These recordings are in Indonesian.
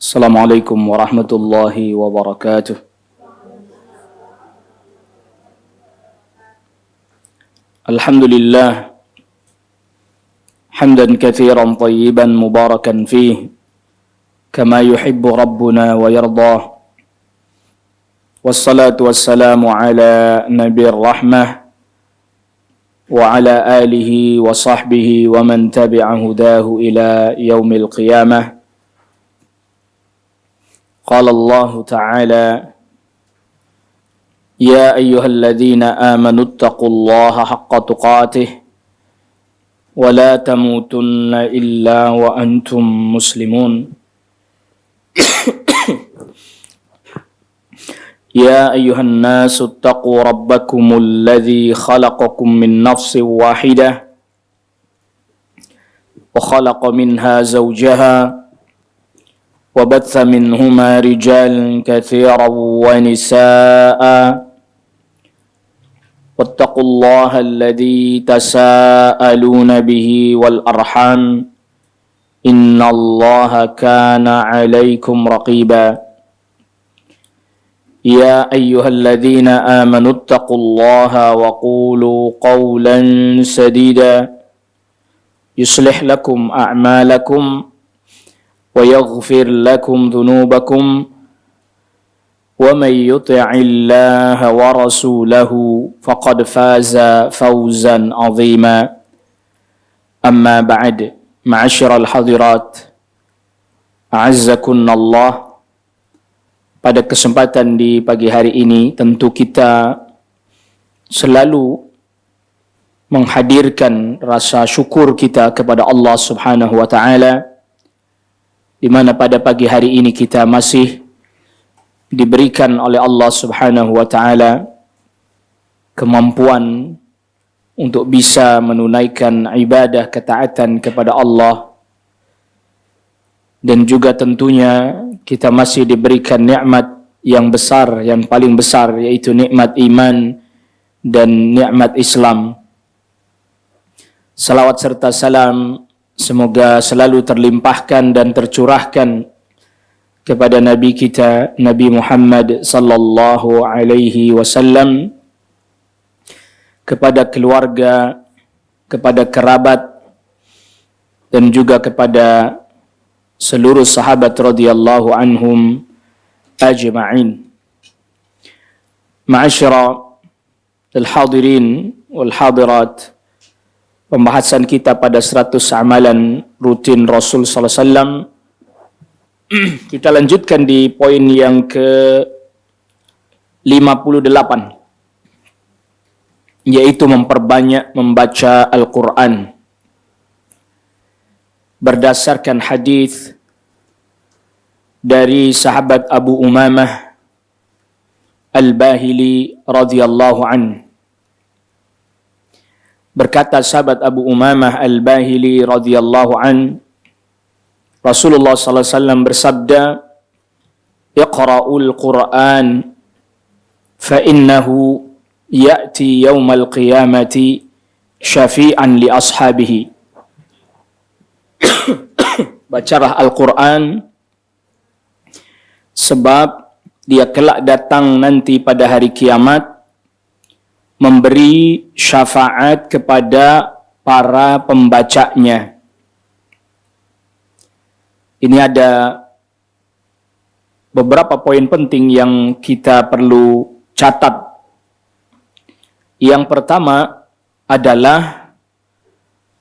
Assalamualaikum warahmatullahi wabarakatuh. Alhamdulillah hamdan katsiran tayyiban mubarakan fihi kama yuhibbu rabbuna wa yardah. Wassalatu wassalamu ala nabiyir rahmah wa ala alihi wa sahbihi wa man tabi'a hudahu ila yaumil qiyamah. قال الله تعالى يا أيها الذين آمنوا اتقوا الله حق تقاته ولا تموتن إلا وأنتم مسلمون يا أيها الناس اتقوا ربكم الذي خلقكم من نفس واحدة وخلق منها زوجها وبث منهما رجالا كثيرا ونساء واتقوا الله الذي تساءلون به والأرحام إن الله كان عليكم رقيبا يا أيها الذين آمنوا اتقوا الله وقولوا قولا سديدا يصلح لكم أعمالكم ويغفر لكم ذنوبكم ومن يطع الله ورسوله فقد فاز فوزا عظيما أما بعد معاشر الحاضرات أعزكم الله. Pada kesempatan di pagi hari ini tentu kita selalu menghadirkan rasa syukur kita kepada Allah Subhanahu wa taala, di mana pada pagi hari ini kita masih diberikan oleh Allah Subhanahu wa taala kemampuan untuk bisa menunaikan ibadah ketaatan kepada Allah, dan juga tentunya kita masih diberikan nikmat yang besar, yang paling besar, yaitu nikmat iman dan nikmat Islam. Salawat serta salam semoga selalu terlimpahkan dan tercurahkan kepada Nabi kita, Nabi Muhammad sallallahu alaihi wasallam, kepada keluarga, kepada kerabat, dan juga kepada seluruh sahabat radhiyallahu anhum ajma'in. Ma'asyara al-hadirin wal hadirat, pembahasan kita pada 100 amalan rutin Rasul sallallahu alaihi wasallam. Kita lanjutkan di poin yang ke-58, yaitu memperbanyak membaca Al-Quran. Berdasarkan hadis dari sahabat Abu Umamah Al-Bahili radhiyallahu anhu. Berkata sahabat Abu Umamah Al-Bahili radhiyallahu an, Rasulullah sallallahu alaihi wasallam bersabda, "Iqra'ul Qur'an fa innahu ya'ti yaumal qiyamati syafi'an li ashabihi." Bacalah Al-Quran, sebab dia kelak datang nanti pada hari kiamat memberi syafaat kepada para pembacanya. Ini ada beberapa poin penting yang kita perlu catat. Yang pertama adalah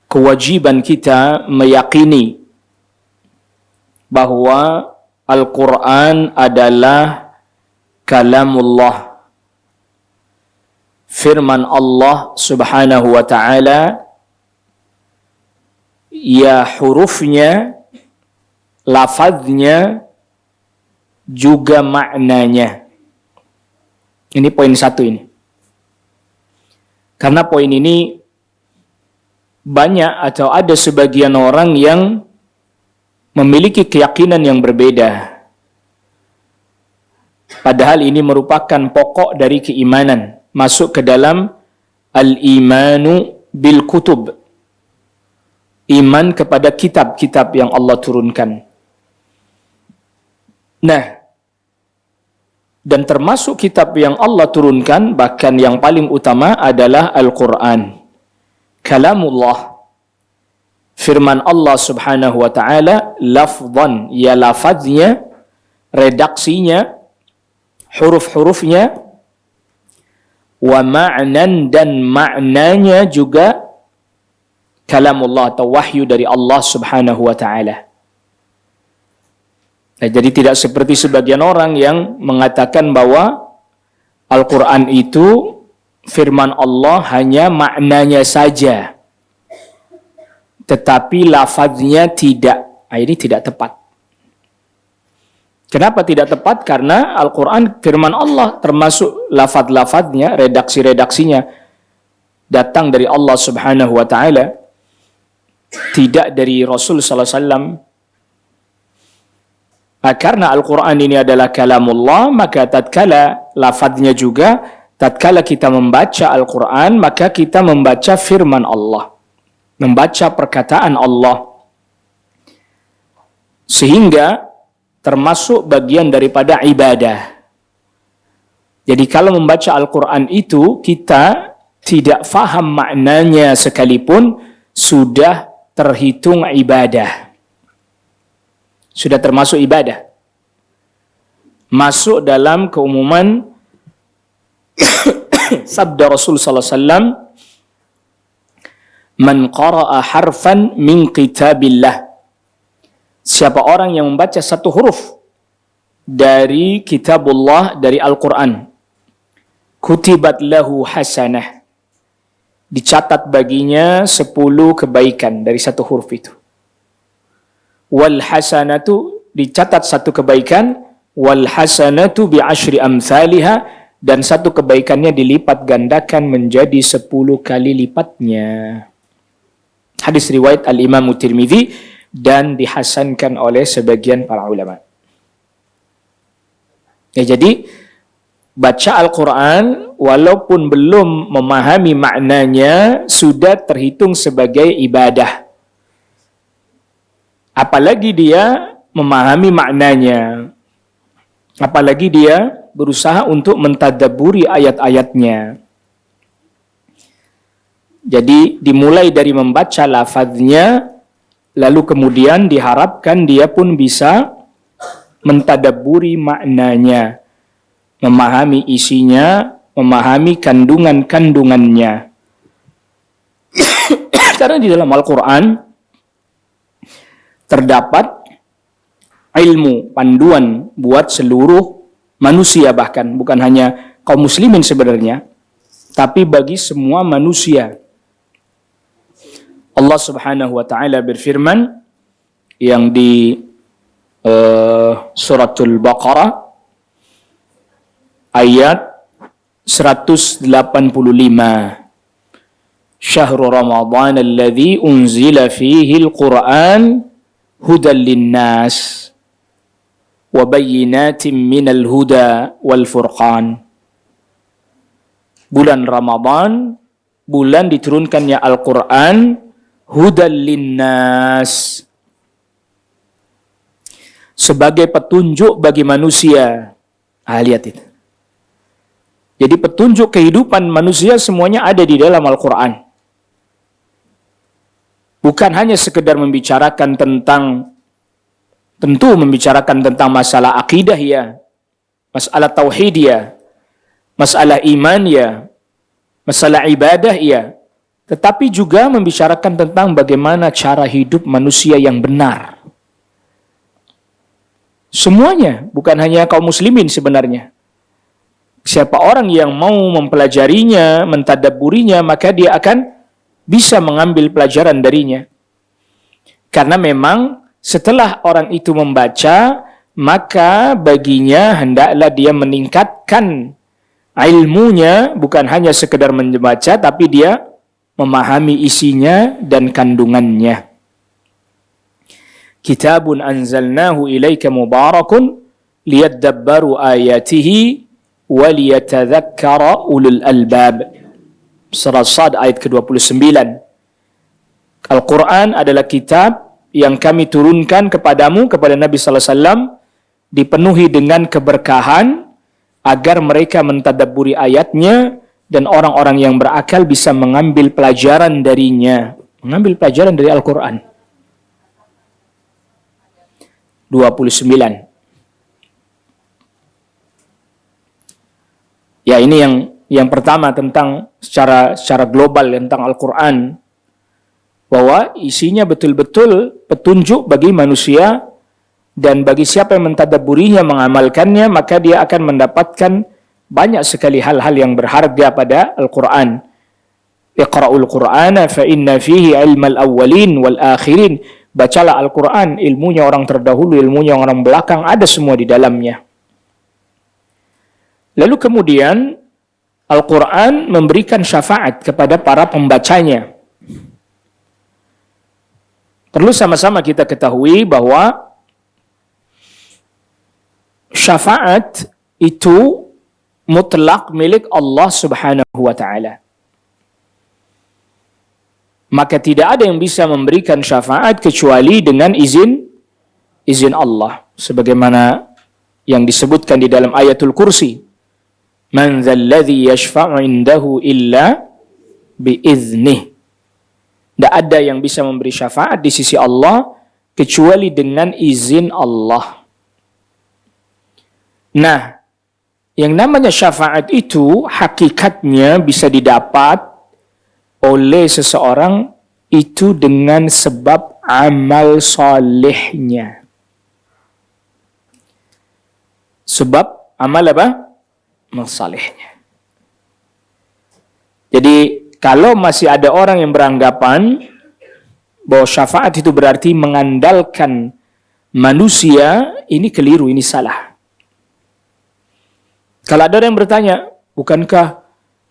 kewajiban kita meyakini bahwa Al-Quran adalah kalamullah, firman Allah Subhanahu wa ta'ala, ya hurufnya, lafaznya, juga maknanya. Ini poin satu ini. Karena poin ini banyak atau ada sebagian orang yang memiliki keyakinan yang berbeda. Padahal ini merupakan pokok dari keimanan, masuk ke dalam al-imanu bil kutub, iman kepada kitab-kitab yang Allah turunkan. Nah, dan termasuk kitab yang Allah turunkan, bahkan yang paling utama adalah Al-Quran. Kalamullah, firman Allah subhanahu wa ta'ala, lafzan, ya lafaznya, redaksinya, huruf-hurufnya, wa ma'nan, dan maknanya juga kalamullah atau wahyu dari Allah subhanahu wa ta'ala. Nah, jadi tidak seperti sebagian orang yang mengatakan bahwa Al-Quran itu firman Allah hanya maknanya saja, tetapi lafaznya tidak. Nah, ini tidak tepat. Kenapa tidak tepat? Karena Al-Quran firman Allah, termasuk lafaz-lafaznya, redaksi-redaksinya datang dari Allah subhanahu wa ta'ala, tidak dari Rasul sallallahu alaihi wasallam. Karena Al-Quran ini adalah kalamullah, maka tatkala lafadznya juga, tatkala kita membaca Al-Quran, maka kita membaca firman Allah, membaca perkataan Allah, sehingga termasuk bagian daripada ibadah. Jadi kalau membaca Al-Quran itu kita tidak faham maknanya sekalipun, sudah terhitung ibadah. Sudah termasuk ibadah. Masuk dalam keumuman sabda Rasul sallallahu alaihi wasallam, "Man qara'a harfan min kitabillah." Siapa orang yang membaca satu huruf dari kitabullah, dari Al-Quran, kutibat lahu hasanah, dicatat baginya 10 kebaikan dari satu huruf itu. Wal hasanatu, dicatat satu kebaikan, wal hasanatu bi asyri amsalha, dan satu kebaikannya dilipat gandakan menjadi 10 kali lipatnya. Hadis riwayat Al-Imam Tirmidzi dan dihasankan oleh sebagian para ulama. Ya, jadi baca Al-Quran walaupun belum memahami maknanya sudah terhitung sebagai ibadah. Apalagi dia memahami maknanya, apalagi dia berusaha untuk mentadabburi ayat-ayatnya. Jadi dimulai dari membaca lafaznya, lalu kemudian diharapkan dia pun bisa mentadabburi maknanya, memahami isinya, memahami kandungan-kandungannya. Karena di dalam Al-Quran terdapat ilmu, panduan buat seluruh manusia, bahkan bukan hanya kaum muslimin sebenarnya, tapi bagi semua manusia. Allah subhanahu wa ta'ala berfirman yang di suratul Baqarah ayat 185, Syahrul Ramadan alladzi unzila fihi al-Qur'an hudan linnas wa bayyinatin minal huda wal furqan. Bulan Ramadan, bulan diturunkannya Al-Quran, hudan linnas, sebagai petunjuk bagi manusia. Lihat itu. Jadi petunjuk kehidupan manusia semuanya ada di dalam Al-Quran. Bukan hanya sekedar membicarakan tentang, tentu membicarakan tentang masalah akidah ya, masalah tauhid ya, masalah iman ya, masalah ibadah ya, tetapi juga membicarakan tentang bagaimana cara hidup manusia yang benar. Semuanya, bukan hanya kaum muslimin sebenarnya. Siapa orang yang mau mempelajarinya, mentadabburinya, maka dia akan bisa mengambil pelajaran darinya. Karena memang setelah orang itu membaca, maka baginya hendaklah dia meningkatkan ilmunya, bukan hanya sekedar membaca, tapi dia memahami isinya dan kandungannya. Kitabun anzalnahu ilaika mubarakun liyadabbaru ayatihi wa liyatadzakkara ulul albab. Surah Sad ayat ke-29. Al-Quran adalah kitab yang kami turunkan kepadamu, kepada Nabi sallallahu alaihi wasallam, dipenuhi dengan keberkahan agar mereka mentadabburi ayatnya dan orang-orang yang berakal bisa mengambil pelajaran darinya, mengambil pelajaran dari Al-Quran. 29. Ya, ini yang pertama tentang secara global tentang Al-Quran, bahwa isinya betul-betul petunjuk bagi manusia, dan bagi siapa yang mentadabburinya, mengamalkannya, maka dia akan mendapatkan banyak sekali hal-hal yang berharga pada Al-Quran. Iqra'ul Qur'ana fa inna fihi ilmal awwalin wal akhirin. Bacalah Al-Quran, ilmunya orang terdahulu, ilmunya orang belakang, ada semua di dalamnya. Lalu kemudian Al-Quran memberikan syafaat kepada para pembacanya. Perlu sama-sama kita ketahui bahwa syafaat itu mutlak milik Allah Subhanahu wa ta'ala. Maka tidak ada yang bisa memberikan syafaat kecuali dengan izin Allah. Sebagaimana yang disebutkan di dalam ayatul kursi. Man dzalladzi yashfa'u indahu illa biiznih. Tidak ada yang bisa memberi syafaat di sisi Allah kecuali dengan izin Allah. Nah, yang namanya syafaat itu hakikatnya bisa didapat oleh seseorang itu dengan sebab amal solehnya. Sebab amal apa? Amal solehnya. Jadi kalau masih ada orang yang beranggapan bahwa syafaat itu berarti mengandalkan manusia, ini keliru, ini salah. Kalau ada yang bertanya, bukankah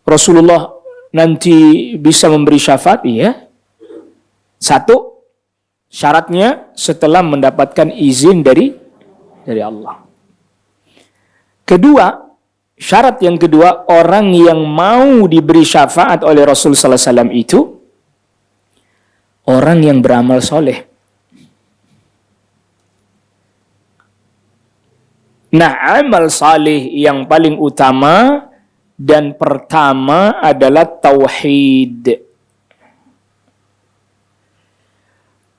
Rasulullah nanti bisa memberi syafaat? Iya. Satu, syaratnya setelah mendapatkan izin dari Allah. Kedua, syarat yang kedua, orang yang mau diberi syafaat oleh Rasul sallallahu alaihi wasallam itu orang yang beramal soleh. Nah, amal saleh yang paling utama dan pertama adalah tauhid.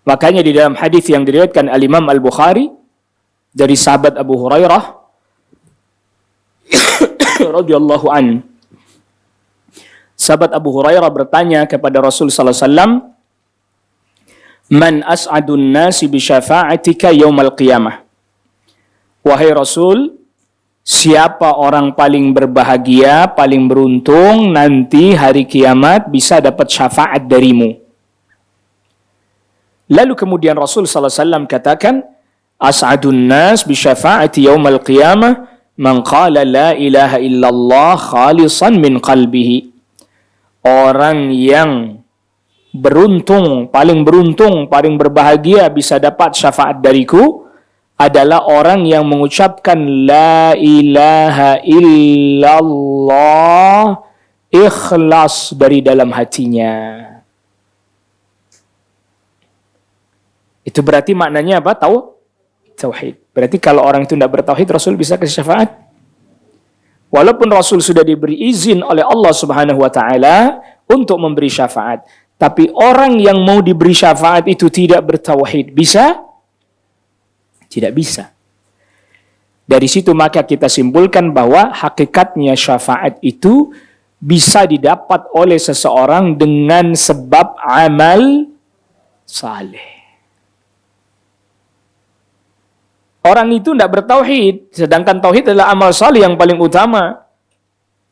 Makanya di dalam hadis yang diriwayatkan Al-Imam Al-Bukhari dari sahabat Abu Hurairah radhiyallahu an. Sahabat Abu Hurairah bertanya kepada Rasul sallallahu alaihi wasallam, "Man as'adun nasi bi syafa'atika yaumal qiyamah?" Wahai Rasul, siapa orang paling berbahagia, paling beruntung nanti hari kiamat bisa dapat syafaat darimu? Lalu kemudian Rasul sallallahu alaihi wasallam katakan, "As'adun nas bi syafa'ati yaumal qiyamah man qala la ilaha illallah khalisan min qalbihi." Orang yang beruntung, paling berbahagia bisa dapat syafaat dariku adalah orang yang mengucapkan la ilaha illallah ikhlas dari dalam hatinya. Itu berarti maknanya apa? Tauhid. Berarti kalau orang itu tidak bertauhid, Rasul bisa kasih syafaat? Walaupun Rasul sudah diberi izin oleh Allah Subhanahu wa taala untuk memberi syafaat, tapi orang yang mau diberi syafaat itu tidak bertauhid, bisa? Tidak bisa. Dari situ maka kita simpulkan bahwa hakikatnya syafaat itu bisa didapat oleh seseorang dengan sebab amal saleh. Orang itu tidak bertauhid, sedangkan tauhid adalah amal saleh yang paling utama.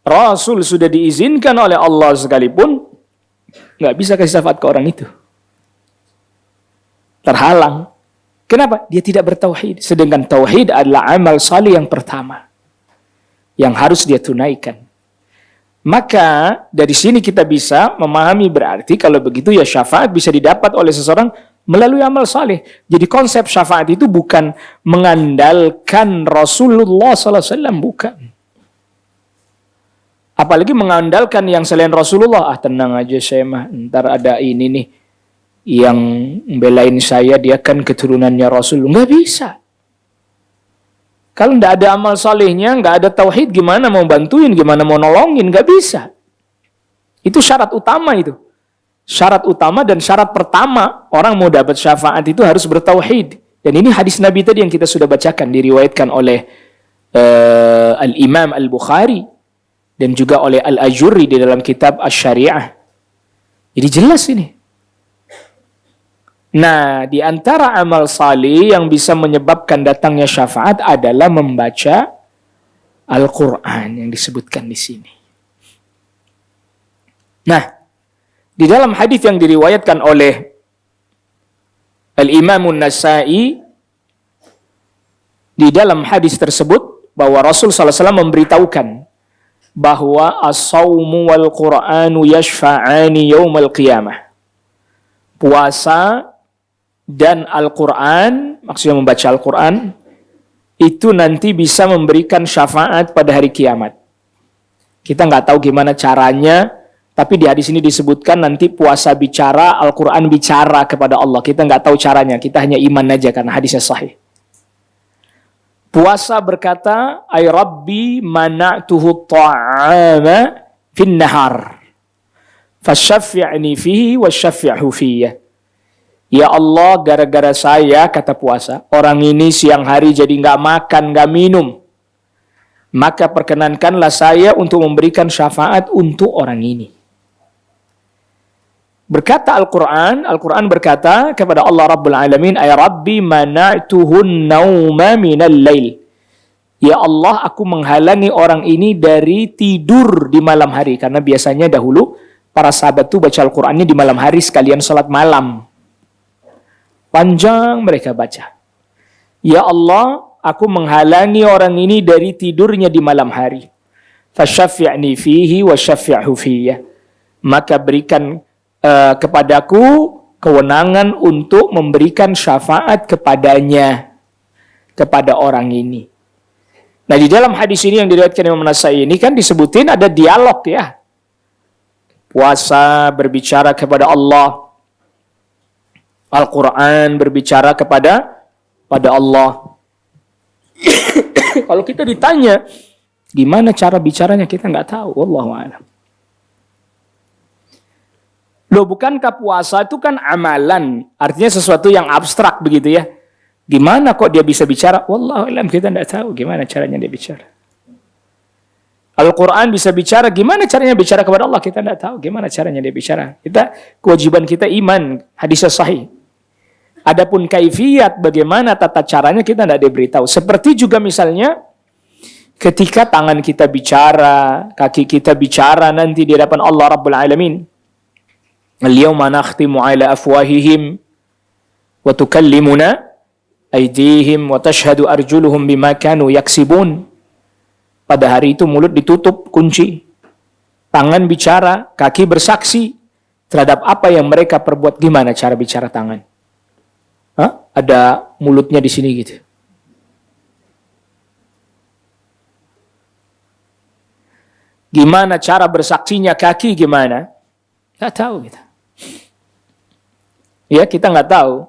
Rasul sudah diizinkan oleh Allah sekalipun, nggak bisa kasih syafaat ke orang itu. Terhalang. Kenapa? Dia tidak bertauhid. Sedangkan tauhid adalah amal saleh yang pertama yang harus dia tunaikan. Maka dari sini kita bisa memahami berarti kalau begitu ya syafaat bisa didapat oleh seseorang melalui amal saleh. Jadi konsep syafaat itu bukan mengandalkan Rasulullah SAW, bukan. Apalagi mengandalkan yang selain Rasulullah. Tenang aja saya mah, ntar ada ini nih yang belain saya, dia kan keturunannya Rasul. Nggak bisa. Kalau tidak ada amal solehnya, nggak ada tauhid, gimana mau bantuin, gimana mau nolongin, nggak bisa. Itu syarat utama itu. Syarat utama dan syarat pertama orang mau dapat syafaat itu harus bertauhid. Dan ini hadis Nabi tadi yang kita sudah bacakan, diriwayatkan oleh Al-Imam Al-Bukhari dan juga oleh Al-Ajurri di dalam kitab Asy-Syari'ah. Jadi jelas ini. Nah, di antara amal salih yang bisa menyebabkan datangnya syafaat adalah membaca Al-Quran yang disebutkan di sini. Nah, di dalam hadis yang diriwayatkan oleh Al-Imam An-Nasa'i, di dalam hadis tersebut bahwa Rasul SAW memberitahukan bahwa as-sawmu wal Qur'anu yashfa'ani yaumal qiyamah. Puasa dan Al-Quran, maksudnya membaca Al-Quran, itu nanti bisa memberikan syafaat pada hari kiamat. Kita nggak tahu gimana caranya, tapi di hadis ini disebutkan nanti puasa bicara, Al-Quran bicara kepada Allah. Kita nggak tahu caranya, kita hanya iman aja karena hadisnya sahih. Puasa berkata, ay Rabbi mana'tuhu ta'ama fin nahar, fasyafi'ni fihi wasyafi'hu fiyya. Ya Allah, gara-gara saya, kata puasa, orang ini siang hari jadi nggak makan, nggak minum. Maka perkenankanlah saya untuk memberikan syafaat untuk orang ini. Berkata Al-Quran berkata kepada Allah Rabbul Alamin, ay Rabbi mana'tuhun nauma minal lail. Ya Allah, aku menghalangi orang ini dari tidur di malam hari. Karena biasanya dahulu para sahabat itu baca Al-Qurannya di malam hari sekalian sholat malam. Panjang mereka baca. Ya Allah, aku menghalangi orang ini dari tidurnya di malam hari. Fasyafi'ni fihi wa syafi'hu fiyya. Maka berikan kepadaku kewenangan untuk memberikan syafaat kepadanya, kepada orang ini. Nah, di dalam hadis ini yang diriwayatkan Imam Nasa'i ini kan disebutin ada dialog ya. Puasa berbicara kepada Allah, Al-Quran berbicara kepada Allah. Kalau kita ditanya gimana cara bicaranya, kita nggak tahu. Wallahu a'lam. Loh, bukankah puasa itu kan amalan, artinya sesuatu yang abstrak begitu ya? Gimana kok dia bisa bicara? Wallahu a'lam, kita nggak tahu gimana caranya dia bicara. Al-Quran bisa bicara, gimana caranya bicara kepada Allah? Kita nggak tahu gimana caranya dia bicara. Kewajiban kita iman, hadisnya sahih. Adapun kaifiyat, bagaimana tata caranya, kita tidak diberitahu. Seperti juga misalnya ketika tangan kita bicara, kaki kita bicara nanti di hadapan Allah Rabbul Alamin. Al-yawma nakhtimu ala afwahihim wa tukallimuna aydihim wa tashhadu arjuluhum bima kanu yaksibun. Pada hari itu mulut ditutup kunci, tangan bicara, kaki bersaksi terhadap apa yang mereka perbuat. Gimana cara bicara tangan? Ada mulutnya di sini gitu. Gimana cara bersaksinya kaki, gimana? Nggak tahu kita. Ya, kita nggak tahu.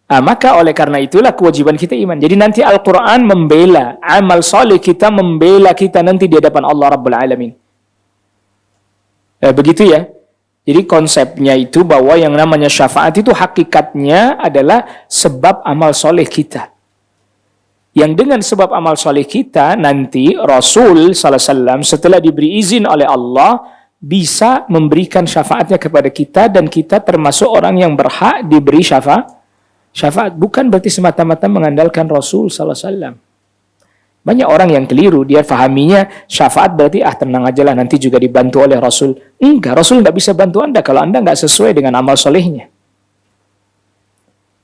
Maka oleh karena itulah kewajiban kita iman. Jadi nanti Al-Quran membela, amal soleh kita membela kita nanti di hadapan Allah Rabbul Alamin. Begitu ya. Jadi konsepnya itu bahwa yang namanya syafaat itu hakikatnya adalah sebab amal soleh kita. Yang dengan sebab amal soleh kita nanti Rasul SAW setelah diberi izin oleh Allah bisa memberikan syafaatnya kepada kita dan kita termasuk orang yang berhak diberi syafaat. Bukan berarti semata-mata mengandalkan Rasul SAW. Banyak orang yang keliru, dia fahaminya syafaat berarti tenang aja lah, nanti juga dibantu oleh Rasul. Enggak, Rasul nggak bisa bantu Anda kalau Anda nggak sesuai dengan amal solehnya.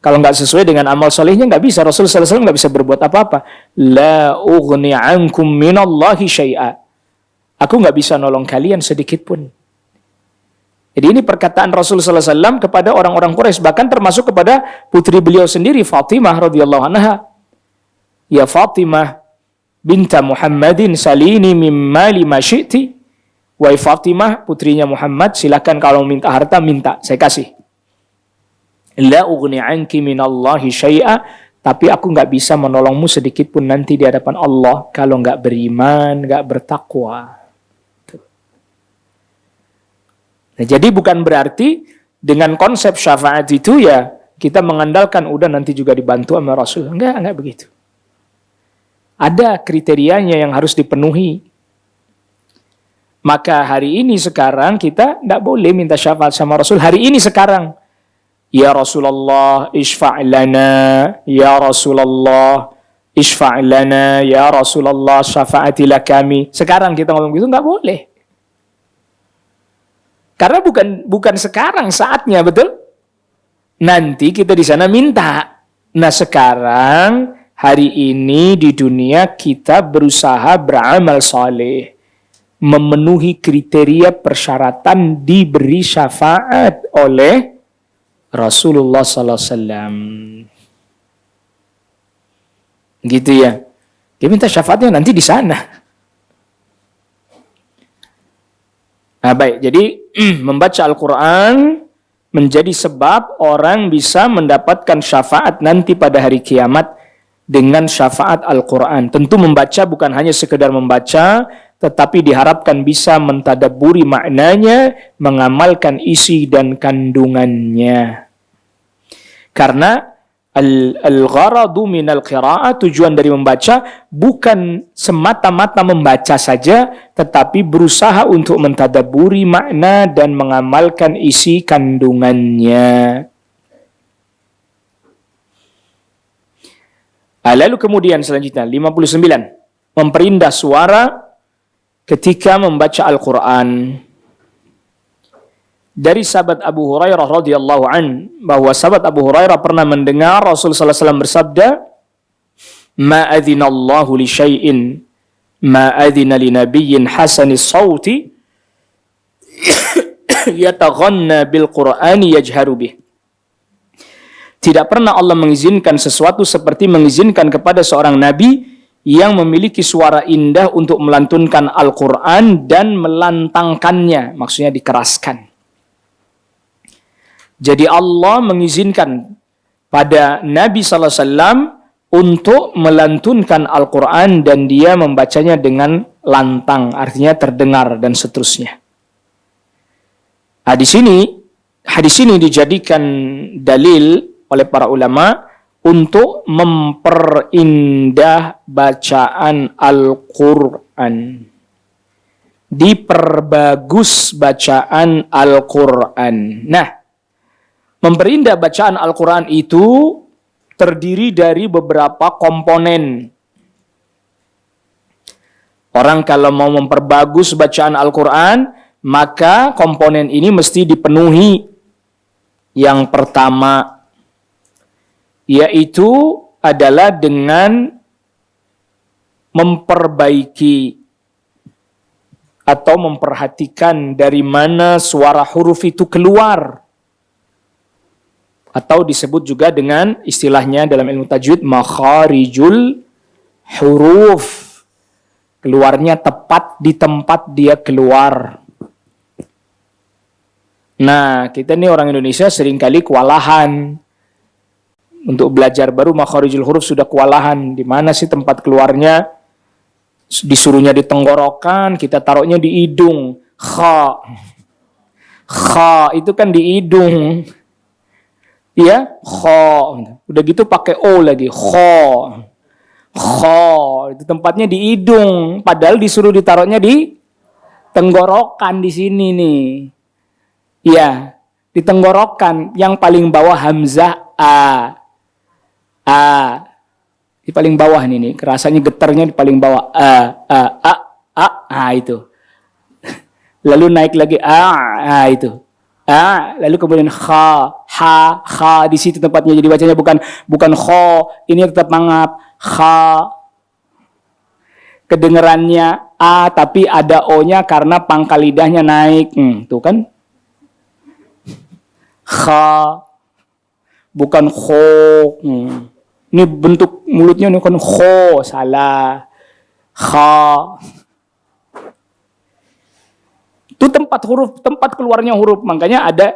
Kalau nggak sesuai dengan amal solehnya nggak bisa, Rasul SAW nggak bisa berbuat apa-apa. La ughni ankum minallahi syai'a. Aku nggak bisa nolong kalian sedikit pun. Jadi ini perkataan Rasul SAW kepada orang-orang Quraisy, bahkan termasuk kepada putri beliau sendiri Fatimah radhiyallahu anha. Ya Fatimah binta Muhammadin salini mimma lima syi'ti. Wahai Fatimah, putrinya Muhammad, silakan kalau minta harta, minta, saya kasih. La ughni anki minallahi syai'a, tapi aku nggak bisa menolongmu sedikit pun nanti di hadapan Allah kalau nggak beriman, nggak bertakwa. Nah, jadi bukan berarti dengan konsep syafaat itu ya kita mengandalkan udah nanti juga dibantu sama Rasul. Enggak begitu. Ada kriterianya yang harus dipenuhi. Maka hari ini sekarang kita tidak boleh minta syafaat sama Rasul. Hari ini sekarang. Ya Rasulullah, isfa' lana. Ya Rasulullah, isfa' lana. Ya Rasulullah, syafaatilah kami. Sekarang kita ngomong gitu, nggak boleh. Karena bukan sekarang saatnya, betul? Nanti kita di sana minta. Nah sekarang, hari ini di dunia kita berusaha beramal saleh. Memenuhi kriteria persyaratan diberi syafaat oleh Rasulullah sallallahu alaihi wasallam. Gitu ya. Dia minta syafaatnya nanti di sana. Nah, baik. Jadi membaca Al-Qur'an menjadi sebab orang bisa mendapatkan syafaat nanti pada hari kiamat dengan syafaat Al-Qur'an. Tentu membaca bukan hanya sekedar membaca, tetapi diharapkan bisa mentadabburi maknanya, mengamalkan isi dan kandungannya. Karena al-gharadu minal qira'ah, tujuan dari membaca bukan semata-mata membaca saja, tetapi berusaha untuk mentadabburi makna dan mengamalkan isi kandungannya. Lalu kemudian selanjutnya 59, memperindah suara ketika membaca Al-Quran. Dari sahabat Abu Hurairah radhiyallahu an, bahwa sahabat Abu Hurairah pernah mendengar Rasul sallallahu alaihi wasallam bersabda, "Ma adzina Allahu li syai'in ma adzina li nabiyyin hasanis sauti yataghanna bil Qur'ani yajharu bih." Tidak pernah Allah mengizinkan sesuatu seperti mengizinkan kepada seorang nabi yang memiliki suara indah untuk melantunkan Al-Quran dan melantangkannya, maksudnya dikeraskan. Jadi Allah mengizinkan pada Nabi sallallahu alaihi wasallam untuk melantunkan Al-Quran dan dia membacanya dengan lantang, artinya terdengar dan seterusnya. Hadis ini dijadikan dalil oleh para ulama untuk memperindah bacaan Al-Quran. Diperbagus bacaan Al-Quran. Nah, memperindah bacaan Al-Quran itu terdiri dari beberapa komponen. Orang kalau mau memperbagus bacaan Al-Quran, maka komponen ini mesti dipenuhi. Yang pertama, yaitu adalah dengan memperbaiki atau memperhatikan dari mana suara huruf itu keluar. Atau disebut juga dengan istilahnya dalam ilmu tajwid makharijul huruf. Keluarnya tepat di tempat dia keluar. Nah, kita nih orang Indonesia seringkali kewalahan. Untuk belajar baru makharijul huruf sudah kewalahan. Di mana sih tempat keluarnya? Disuruhnya di tenggorokan, kita taruhnya di hidung. Kha. Kha itu kan di hidung. Ya, kha. Udah gitu pakai o lagi, kha. Kha itu tempatnya di hidung, padahal disuruh ditaruhnya di tenggorokan di sini nih. Ya, di tenggorokan yang paling bawah hamzah a. A. Di paling bawah nih, kerasanya getarnya di paling bawah a itu. Lalu naik lagi a itu. Lalu kemudian kha di situ tempatnya, jadi bacanya bukan kho, ini tetap mangap kha. Kedengerannya a tapi ada o-nya karena pangkal lidahnya naik. Tuh kan? Kha bukan kho. Ini bentuk mulutnya ini kan kho, salah. Kha. Itu tempat keluarnya huruf, makanya ada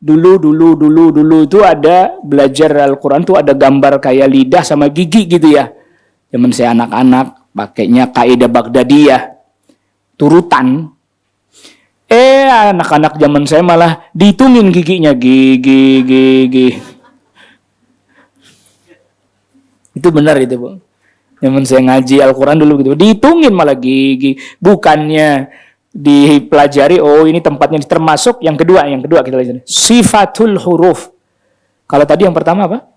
Dulu itu ada belajar Al-Quran tuh ada gambar kayak lidah sama gigi gitu ya. Zaman saya anak-anak pakainya kaidah Baghdadiyah, turutan. Anak-anak zaman saya malah dihitungin giginya, gigi. Itu benar itu, Bu. Zaman saya ngaji Al-Quran dulu gitu, dihitungin malah gigi. Bukannya dipelajari, oh ini tempatnya termasuk yang kedua kita lihat. Sifatul huruf. Kalau tadi yang pertama apa?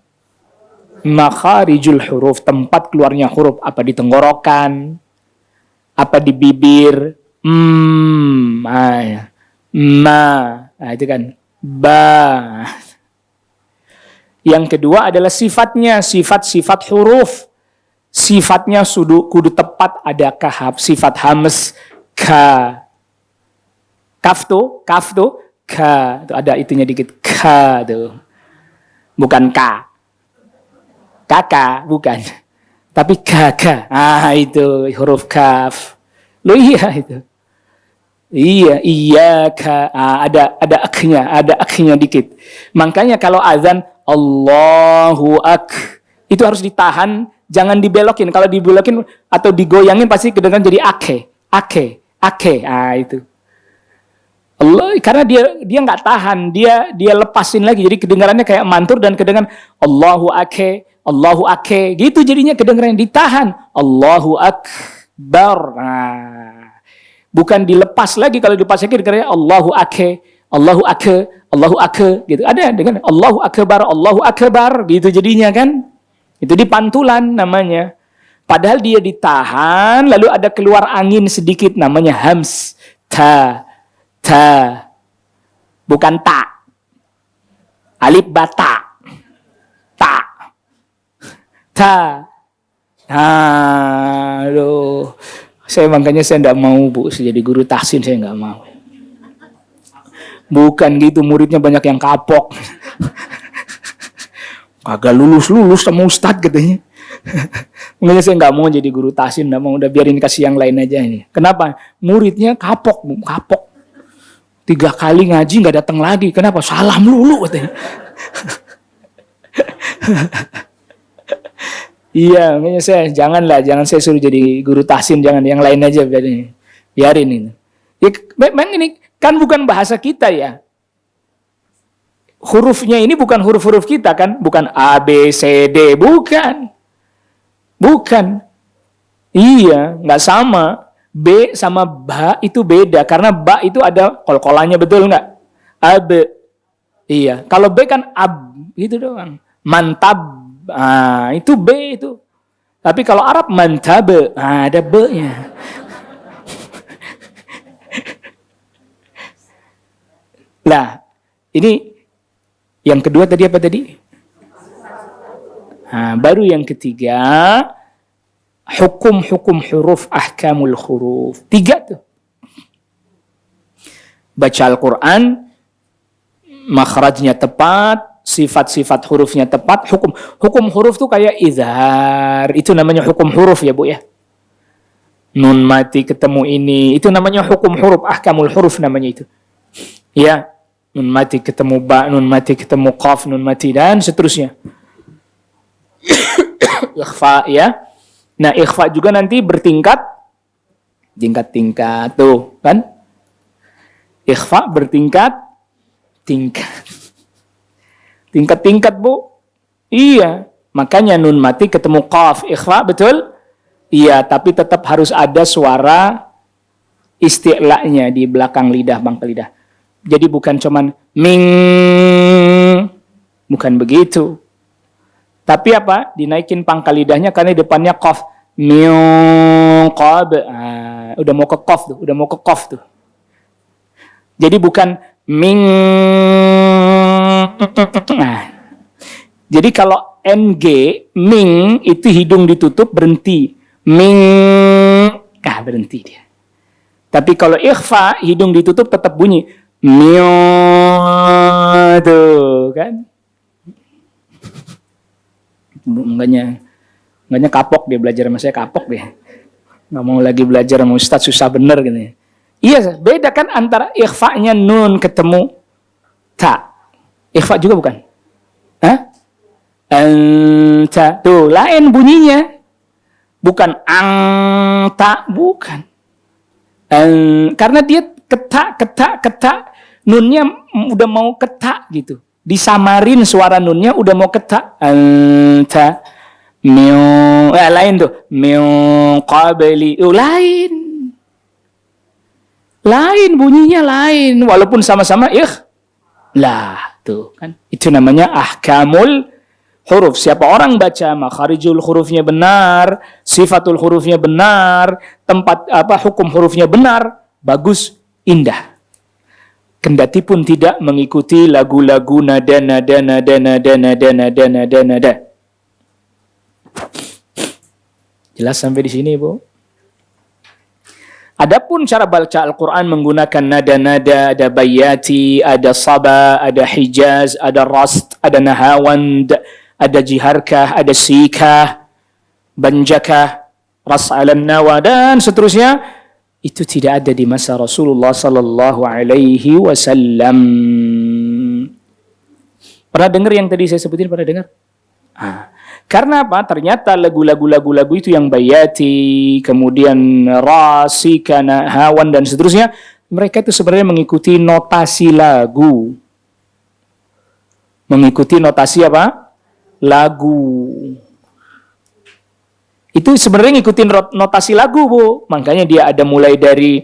Makharijul huruf, tempat keluarnya huruf, apa di tenggorokan, apa di bibir, itu kan, ba. Yang kedua adalah sifatnya, sifat huruf. Sifatnya kudu tepat, ada kahab, sifat hamas, ka. Kaf tuh, ka. Tuh ada itunya dikit, ka tuh. Bukan ka. Kakak, bukan. Tapi kakak. Itu huruf kaf. Loh iya itu. Iya ka. Ada aknya dikit. Makanya kalau azan Allahu ak, itu harus ditahan, jangan dibelokin. Kalau dibelokin atau digoyangin pasti kedengaran jadi ake. Itu. Allah, karena dia nggak tahan, dia lepasin lagi, jadi kedengarannya kayak mantur dan kedengaran Allahu ake, gitu jadinya kedengaran ditahan Allahu akbar. Bukan dilepas lagi, kalau dilepas lagi kedengarannya Allahu ake, gitu. Ada dengan Allahu akbar, gitu jadinya kan. Itu dipantulan namanya. Padahal dia ditahan, lalu ada keluar angin sedikit, namanya hams, ta. Bukan ta. Alif bata. Ta. Aduh. Makanya saya enggak mau, Bu, jadi guru tahsin, saya enggak mau. Bukan gitu, muridnya banyak yang kapok. Kagak lulus sama ustadz katanya. Makanya saya enggak mau jadi guru tahsin, enggak mau, udah biarin kasih yang lain aja ini. Kenapa? Muridnya kapok. 3 kali ngaji enggak datang lagi. Kenapa? Salam lulu katanya. Iya, makanya jangan saya suruh jadi guru tahsin, jangan, yang lain aja biarin ini. Ya, memang ini kan bukan bahasa kita ya. Hurufnya ini bukan huruf-huruf kita kan, bukan A, B, C, D, bukan. Iya, nggak sama. B sama ba itu beda, karena ba itu ada kol-kolannya, betul nggak? Ab. Iya, kalau B kan ab, gitu doang. Mantab. Itu B itu. Tapi kalau Arab mantabe, ada B-nya. Nah, ini yang kedua tadi apa tadi? Baru yang ketiga, hukum huruf, ahkamul huruf. 3 tuh. Baca Al-Quran, makhrajnya tepat, sifat-sifat hurufnya tepat, hukum huruf tuh kayak izhar, itu namanya hukum huruf ya, Bu ya. Nun mati ketemu ini, itu namanya hukum huruf, ahkamul huruf namanya itu. Ya, nun mati ketemu ba, nun mati ketemu qaf, nun mati dan seterusnya. Ikhfa ya. Nah, ikhfa juga nanti bertingkat tuh, kan? Ikhfa tingkat, Bu. Iya, makanya nun mati ketemu qaf, ikhfa, betul? Iya, tapi tetap harus ada suara isti'la'nya di belakang lidah, pangkal lidah. Jadi bukan cuman ming, bukan begitu. Tapi apa? Dinaikin pangkal lidahnya karena di depannya qaf. Min qab. Udah mau ke qaf tuh. Jadi bukan ming. Jadi kalau ng, ming itu hidung ditutup berhenti. Ming, berhenti dia. Tapi kalau ikhfa hidung ditutup tetap bunyi. Mio, tuh kan? Enggaknya kapok dia belajar sama saya, kapok dia. Nggak mau lagi belajar sama ustaz, susah bener gitu. Iya, beda kan antara ikhfa-nya nun ketemu ta. Ikhfa juga bukan? Hah? Anta. Tuh, lain bunyinya. Bukan angta, bukan. Karena dia ketak. Nunnya udah mau ketak gitu. Disamarin suara nunnya udah mau ketak. Anta. Lain tuh. Min qabli. Lain. Lain bunyinya lain. Walaupun sama-sama lah. Tuh kan. Itu namanya ahkamul huruf. Siapa orang baca makharijul hurufnya benar, sifatul hurufnya benar, tempat hukum hurufnya benar, bagus, indah. Kendati pun tidak mengikuti lagu-lagu nada. Jelas sampai di sini, Bu? Adapun cara baca Al-Quran menggunakan nada-nada, ada bayati, ada saba, ada hijaz, ada rast, ada nahawand, ada jiharkah, ada sikah, banjakah, ras alan nawa, dan seterusnya. Itu tidak ada di masa Rasulullah sallallahu alaihi wasallam. Pernah dengar yang tadi saya sebutin? Pernah dengar? Karena apa? Ternyata lagu-lagu itu yang bayati, kemudian rasika, nahawan, dan seterusnya, mereka itu sebenarnya mengikuti notasi lagu. Mengikuti notasi apa? Lagu. Itu sebenarnya ngikutin notasi lagu, Bu. Makanya dia ada mulai dari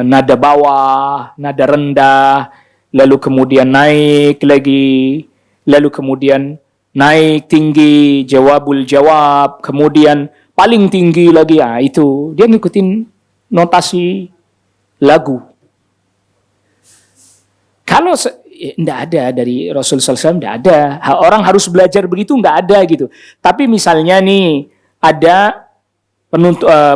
nada bawah, nada rendah, lalu kemudian naik lagi, lalu kemudian naik tinggi, jawabul jawab, kemudian paling tinggi lagi. Itu dia ngikutin notasi lagu. Kalau tidak ada dari Rasulullah SAW, tidak ada. Orang harus belajar begitu, tidak ada gitu. Tapi misalnya nih, ada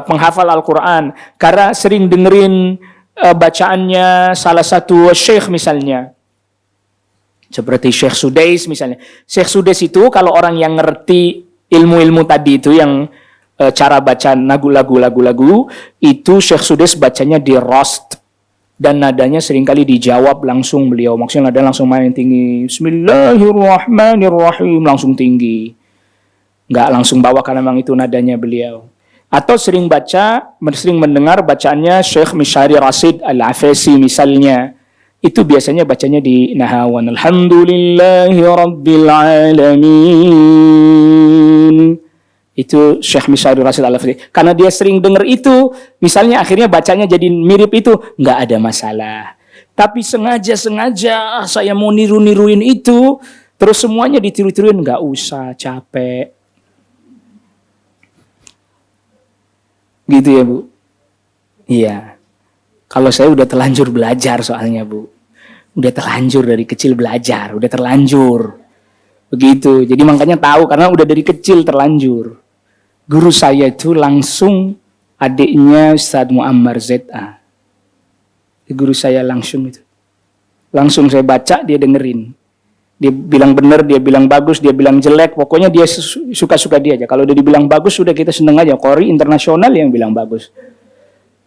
penghafal Al-Quran, karena sering dengerin bacaannya salah satu syekh misalnya, seperti Syekh Sudais misalnya. Syekh Sudais itu kalau orang yang ngerti ilmu-ilmu tadi itu, yang cara baca lagu-lagu, itu Syekh Sudais bacanya di rost. Dan nadanya seringkali dijawab langsung beliau. Maksudnya nada langsung main tinggi. Bismillahirrahmanirrahim. Langsung tinggi. Nggak langsung bawa karena memang itu nadanya beliau. Atau sering mendengar bacaannya Syekh Mishari Rasid Al-Afesi misalnya. Itu biasanya bacanya di nahawan. Alhamdulillahi Rabbil Alamin. Itu Syekh Mishari Rasid Al-Afesi. Karena dia sering dengar itu, misalnya akhirnya bacanya jadi mirip itu, nggak ada masalah. Tapi sengaja saya mau niru-niruin itu, terus semuanya ditiru-tiruin, nggak usah, capek. Gitu ya, Bu? Iya. Kalau saya udah terlanjur belajar soalnya, Bu. Udah terlanjur dari kecil belajar, udah terlanjur. Begitu. Jadi makanya tahu, karena udah dari kecil terlanjur. Guru saya itu langsung adiknya Ustadz Muammar Z.A. Guru saya langsung itu. Langsung saya baca, dia dengerin. Dia bilang benar, dia bilang bagus, dia bilang jelek. Pokoknya dia suka-suka dia aja. Kalau dia dibilang bagus, sudah kita seneng aja. Qori internasional yang bilang bagus.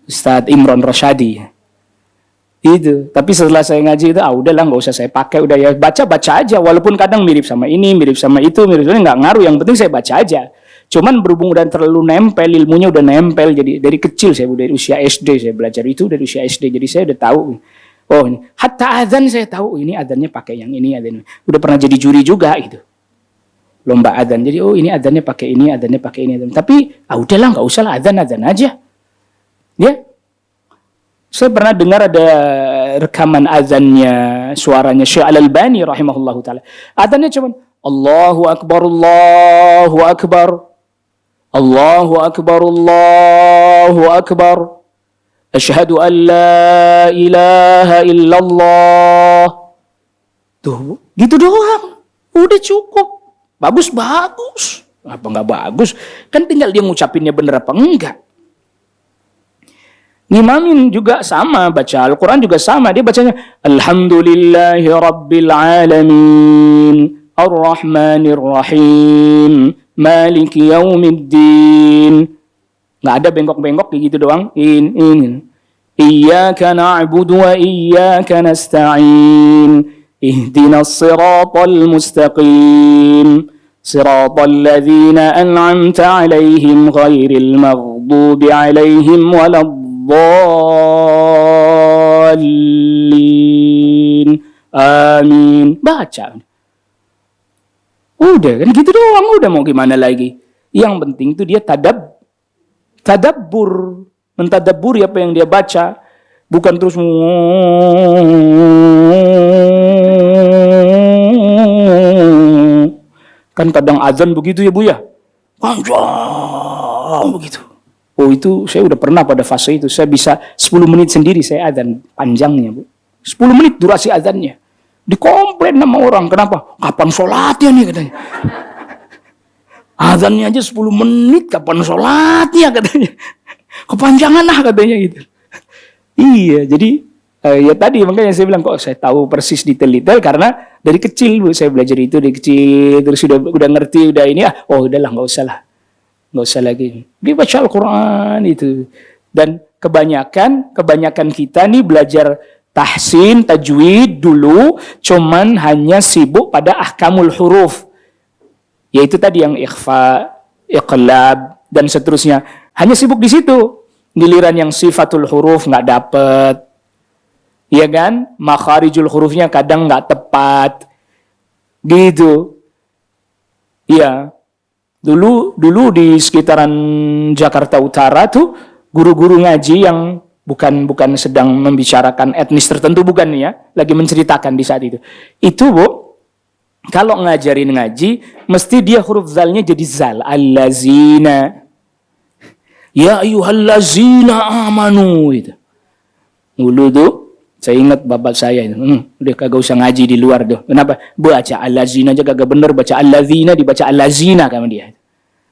Ustadz Imron Rosyadi. Itu. Tapi setelah saya ngaji itu, udahlah, nggak usah saya pakai. Udah ya, baca aja. Walaupun kadang mirip sama ini, mirip sama itu, nggak ngaruh. Yang penting saya baca aja. Cuman berhubung udah terlalu nempel, ilmunya udah nempel. Jadi dari kecil saya, dari usia SD saya belajar itu, dari usia SD. Jadi saya udah tahu. Oh, ini. Hatta adzan saya tahu, ini adzannya pakai yang ini, adzan. Udah pernah jadi juri juga gitu. Lomba adzan. Jadi ini adzannya pakai ini, adzannya pakai ini. Adzan. Tapi udahlah, nggak usah lah, adzan aja. Ya. Saya pernah dengar ada rekaman adzannya, suaranya Syekh Al-Albani rahimahullahu taala. Adzannya cuma Allahu Akbar, Allahu Akbar. Allahu Akbar, Allahu Akbar. Asyhadu an la ilaha illallah. Tuh, gitu doang. Udah cukup. Bagus. Apa enggak bagus? Kan tinggal dia ngucapinnya bener apa enggak. Ngimamin juga sama, baca Al-Quran juga sama. Dia bacanya Alhamdulillahi Rabbil Alamin, Ar-Rahmanir Rahim, Maliki Yaumiddin. Nggak ada bengkok-bengkok kayak gitu doang. In. Iyyaka na'budu wa iyyaka nasta'in. Ihdinas siratal mustaqim. Siratal ladzina an'amta 'alaihim ghairil maghdubi 'alaihim waladdallin. Amin. Baca. Udah kan gitu doang, udah mau gimana lagi. Yang penting itu dia tadabbur, mentadabburi apa yang dia baca, bukan terus kan kadang azan begitu ya Bu ya. Panjang begitu. Oh itu saya udah pernah pada fase itu, saya bisa 10 menit sendiri saya azan panjangnya Bu. 10 menit durasi azannya. Dikomplain sama orang, kenapa? Kapan sholatnya nih katanya. Azannya aja 10 menit, kapan sholatnya katanya. Kepanjangan lah katanya gitu. Iya, jadi ya tadi makanya saya bilang kok saya tahu persis detail-detail karena dari kecil Bu saya belajar itu dari kecil, terus udah ngerti, udah ini oh udahlah nggak usah lagi. Dia baca Al-Quran itu. Dan kebanyakan kita nih belajar tahsin, tajwid dulu cuman hanya sibuk pada ahkamul huruf. Yaitu tadi yang ikhfa, iqlab, dan seterusnya. Hanya sibuk di situ. Giliran yang sifatul huruf nggak dapet. Iya kan? Makharijul hurufnya kadang nggak tepat. Gitu. Iya. Dulu di sekitaran Jakarta Utara tuh, guru-guru ngaji yang bukan sedang membicarakan etnis tertentu, bukan ya, lagi menceritakan di saat itu. Itu Bu, kalau ngajarin ngaji, mesti dia huruf zalnya jadi zal. Allazina. Ya ayyuhallazina amanu. Itu. Dulu tuh, saya ingat bapak saya itu. Udah kagak usah ngaji di luar tuh. Kenapa? Baca allazina aja kagak bener, baca allazina dibaca allazina sama dia.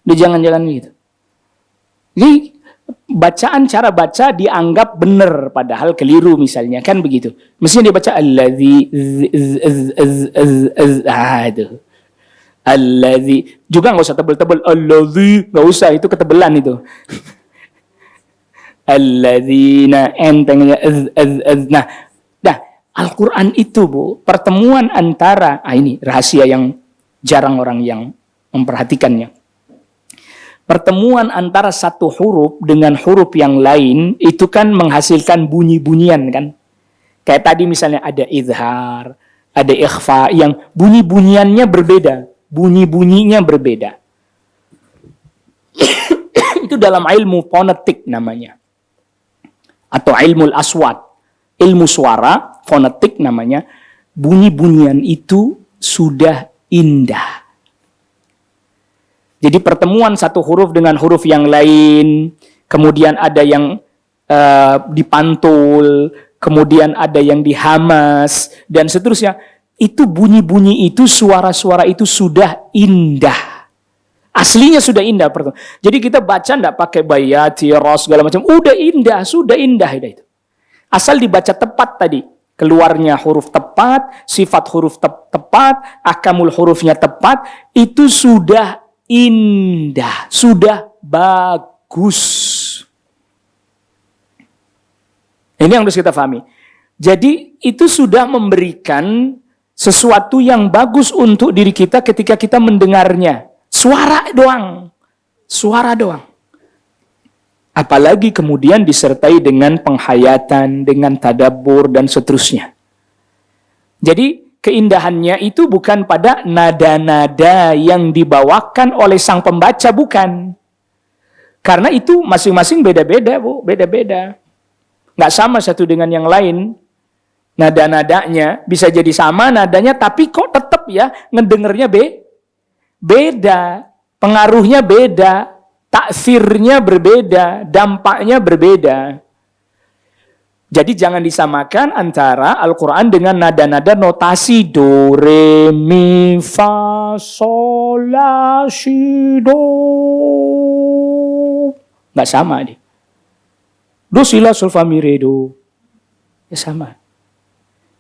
Udah jangan-jangan gitu. Jadi, cara baca dianggap benar padahal keliru misalnya kan begitu. Mestinya dia baca allazi itu. Allazi juga nggak usah tebel-tebel, allazi nggak usah, itu ketebelan itu. Allazina entengnya nah Al-Quran itu Bu, pertemuan antara ini rahasia yang jarang orang yang memperhatikannya. Pertemuan antara satu huruf dengan huruf yang lain itu kan menghasilkan bunyi-bunyian kan. Kayak tadi misalnya ada izhar, ada ikhfa yang bunyi-bunyiannya berbeda, bunyinya berbeda. Itu dalam ilmu fonetik namanya. Atau ilmu aswat, ilmu suara, fonetik namanya. Bunyi-bunyian itu sudah indah. Jadi pertemuan satu huruf dengan huruf yang lain, kemudian ada yang dipantul, kemudian ada yang dihamas, dan seterusnya. Itu bunyi-bunyi itu, suara-suara itu sudah indah. Aslinya sudah indah. Jadi kita baca enggak pakai bayati, ros, segala macam. Udah indah, sudah indah itu. Asal dibaca tepat tadi. Keluarnya huruf tepat, sifat huruf tepat, akamul hurufnya tepat, itu sudah indah, sudah bagus. Ini yang harus kita pahami. Jadi itu sudah memberikan sesuatu yang bagus untuk diri kita ketika kita mendengarnya. Suara doang. Apalagi kemudian disertai dengan penghayatan, dengan tadabbur dan seterusnya. Jadi keindahannya itu bukan pada nada-nada yang dibawakan oleh sang pembaca, bukan. Karena itu masing-masing beda-beda, Bu, beda-beda. Nggak sama satu dengan yang lain. Nada-nadanya bisa jadi sama nadanya, tapi kok tetap ya ngedengernya beda. Pengaruhnya beda, taksirnya berbeda, dampaknya berbeda. Jadi jangan disamakan antara Al-Quran dengan nada-nada notasi do, re, mi, fa, sol, la, si, do. Nggak sama deh. Do, si, la, sol, fa, mi, re, do. Ya sama.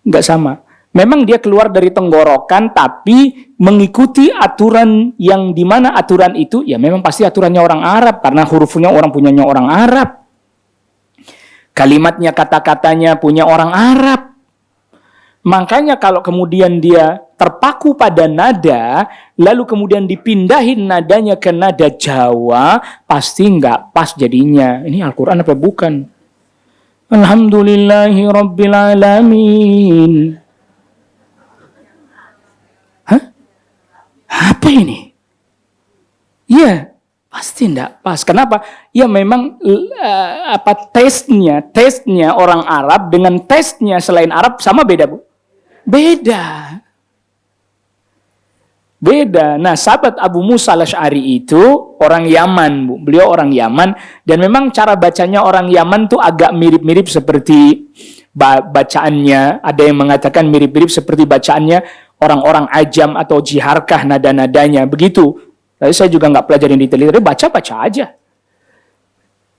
Nggak sama. Memang dia keluar dari tenggorokan tapi mengikuti aturan yang dimana aturan itu ya memang pasti aturannya orang Arab karena hurufnya orang punyanya orang Arab. Kalimatnya, kata-katanya punya orang Arab. Makanya kalau kemudian dia terpaku pada nada, lalu kemudian dipindahin nadanya ke nada Jawa, pasti nggak pas jadinya. Ini Al-Quran apa bukan? Alhamdulillahi Rabbil Alamin. Hah? Apa ini? Ya, pasti enggak pas. Kenapa? Ya memang tesnya orang Arab dengan tesnya selain Arab sama beda, Bu? Beda. Nah, sahabat Abu Musa al-Asy'ari itu orang Yaman, Bu. Beliau orang Yaman dan memang cara bacanya orang Yaman tuh agak mirip-mirip seperti bacaannya. Ada yang mengatakan mirip-mirip seperti bacaannya orang-orang Ajam atau Jiharkah nada-nadanya. Begitu. Tapi saya juga nggak pelajarin detail, tapi baca-baca aja.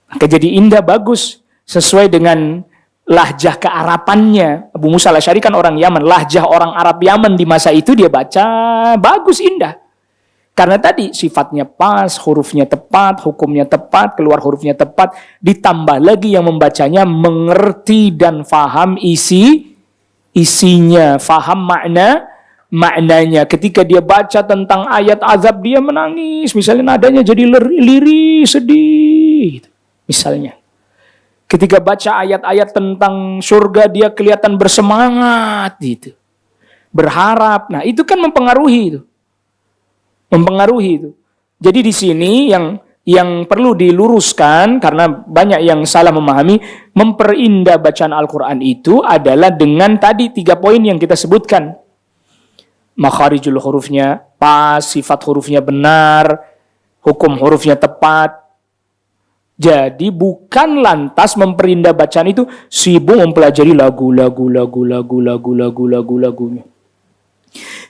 Maka jadi indah, bagus, sesuai dengan lahjah kearapannya. Abu Musa al-Asy'ari kan orang Yaman, lahjah orang Arab Yaman di masa itu dia baca bagus, indah. Karena tadi sifatnya pas, hurufnya tepat, hukumnya tepat, keluar hurufnya tepat, ditambah lagi yang membacanya mengerti dan faham isinya, faham maknanya. Ketika dia baca tentang ayat azab, dia menangis. Misalnya nadanya jadi lirih, sedih. Misalnya. Ketika baca ayat-ayat tentang surga, dia kelihatan bersemangat. Gitu. Berharap. Nah, itu kan mempengaruhi itu. Jadi di sini yang perlu diluruskan, karena banyak yang salah memahami, memperindah bacaan Al-Quran itu adalah dengan tadi 3 poin yang kita sebutkan. Makharijul hurufnya pas, sifat hurufnya benar, hukum hurufnya tepat. Jadi bukan lantas memperindah bacaan itu sibuk mempelajari lagunya.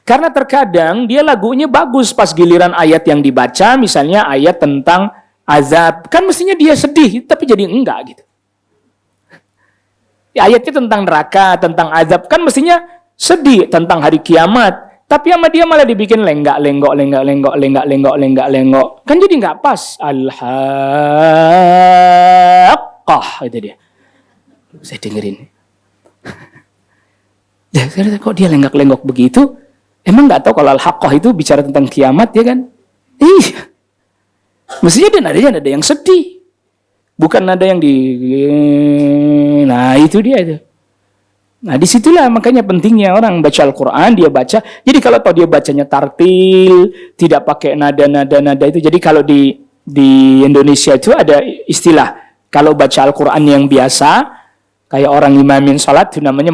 Karena terkadang dia lagunya bagus pas giliran ayat yang dibaca, misalnya ayat tentang azab, kan mestinya dia sedih, tapi jadi enggak gitu. Ayatnya tentang neraka, tentang azab, kan mestinya sedih tentang hari kiamat. Tapi sama dia malah dibikin lenggak. Kan jadi nggak pas. Al-Haqqah, itu dia. Saya dengerin. Ya, kok dia lenggak-lenggok begitu? Emang nggak tahu kalau Al-Haqqah itu bicara tentang kiamat, ya kan? Iya. Mestinya dia nadanya yang sedih. Bukan nada yang Nah, itu dia itu. Nah, disitulah makanya pentingnya orang baca Al-Quran, dia baca. Jadi kalau tahu dia bacanya tartil, tidak pakai nada itu. Jadi kalau di Indonesia itu ada istilah, kalau baca Al-Quran yang biasa, kayak orang imamin salat itu namanya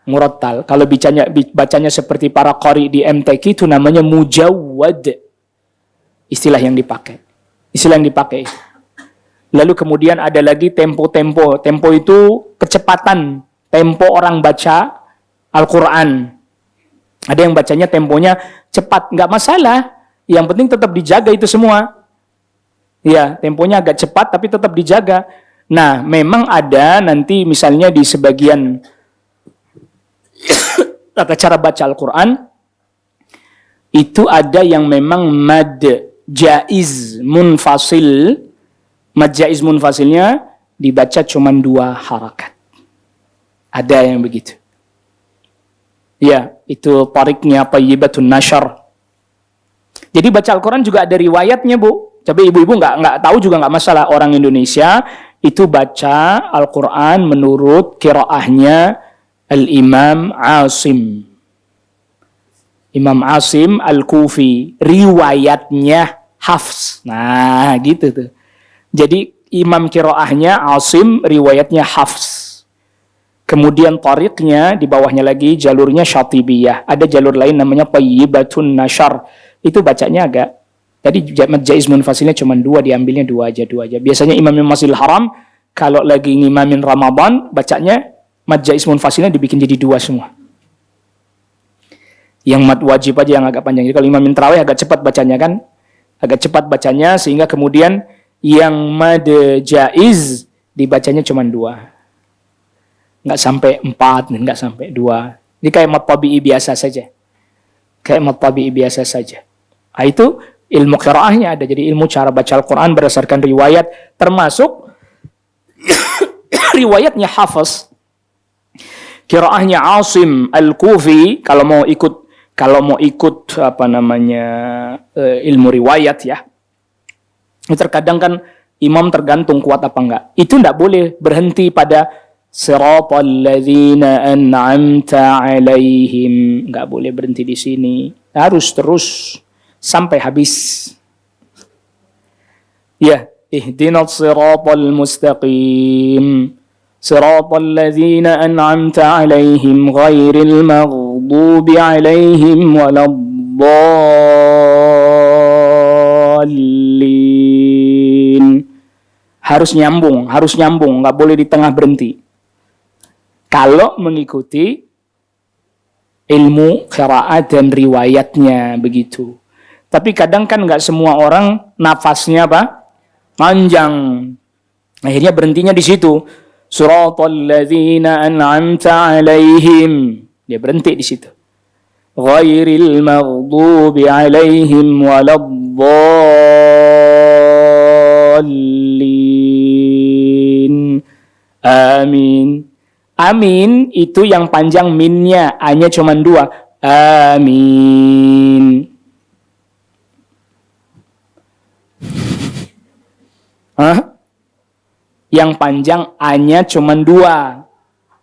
murattal. Kalau bacanya seperti para qari di MTQ itu namanya mujawwad. Istilah yang dipakai. Lalu kemudian ada lagi tempo. Tempo itu kecepatan. Tempo orang baca Al-Quran. Ada yang bacanya temponya cepat. Nggak masalah. Yang penting tetap dijaga itu semua. Ya, temponya agak cepat tapi tetap dijaga. Nah, memang ada nanti misalnya di sebagian tata cara baca Al-Quran, itu ada yang memang mad jaiz munfasil. Mad jaiz munfasilnya dibaca cuma 2 harakat. Ada yang begitu. Ya, itu tariknya Thayyibatun Nasyar. Jadi baca Al-Quran juga ada riwayatnya, Bu. Tapi ibu-ibu nggak tahu juga nggak masalah. Orang Indonesia itu baca Al-Quran menurut qiraahnya Al-Imam Asim. Imam Asim Al-Kufi. Riwayatnya Hafs. Nah, gitu tuh. Jadi imam qiraahnya Asim, riwayatnya Hafs. Kemudian tariknya di bawahnya lagi jalurnya Syatibiyah. Ada jalur lain namanya Thayyibatun Nasyar. Itu bacanya agak. Jadi mad jaiz munfasilnya cuma 2, diambilnya 2 aja. Biasanya Imam Masjidil Haram kalau lagi ngimamin Ramadan bacanya mad jaiz munfasilnya dibikin jadi 2 semua. Yang mad wajib aja yang agak panjang. Jadi kalau imamin tarawih agak cepat bacanya kan? Agak cepat bacanya sehingga kemudian yang mad jaiz dibacanya cuma 2. Nggak sampai 4, nggak sampai 2. Ini kayak mad tabi'i biasa saja. Nah, itu ilmu qiraahnya ada. Jadi ilmu cara baca Al-Quran berdasarkan riwayat, termasuk riwayatnya Hafiz, qiraahnya Asim Al-Kufi, kalau mau ikut ilmu riwayat ya. Terkadang kan imam tergantung kuat apa enggak. Itu enggak boleh berhenti pada siratal ladzina an'amta alaihim. Enggak boleh berhenti di sini. Harus terus sampai habis. Ya, ihdinas siratal mustaqim. Siratal ladzina an'amta alaihim ghairil maghdubi alaihim waladdallin. Harus nyambung, nggak boleh di tengah berhenti. Kalau mengikuti ilmu qiraat dan riwayatnya begitu. Tapi kadang kan nggak semua orang nafasnya panjang. Akhirnya berhentinya di situ. Suratal ladzina an'amta alaihim. Dia berhenti di situ. Ghairil maghdubi alaihim waladdallin. Amin. Amin itu yang panjang minnya, A-nya cuma 2. Amin. Yang panjang A-nya cuma 2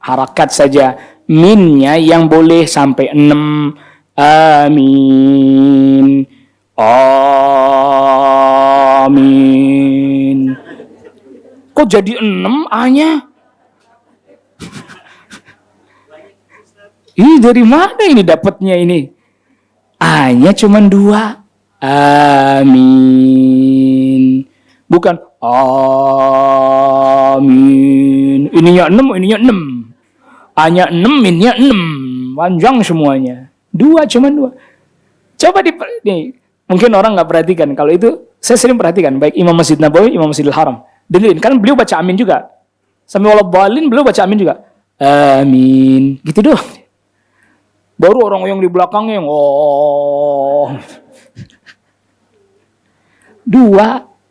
harakat saja. Minnya yang boleh sampai 6. Amin. Amin. Kok jadi 6 A-nya? Ih, dari mana ini dapatnya ini? A-nya cuma 2. Amin. Bukan amin. Ininya 6, ininya 6. A-nya 6, minnya 6. Panjang semuanya. 2, cuma 2. Coba nih, mungkin orang nggak perhatikan. Kalau itu, saya sering perhatikan. Baik Imam Masjid Nabawi, Imam Masjidil Haram. Dengerin, kan beliau baca amin juga. Sampai waladdallin, beliau baca amin juga. Amin. Gitu doang. Baru orang yang di belakangnya yang 2.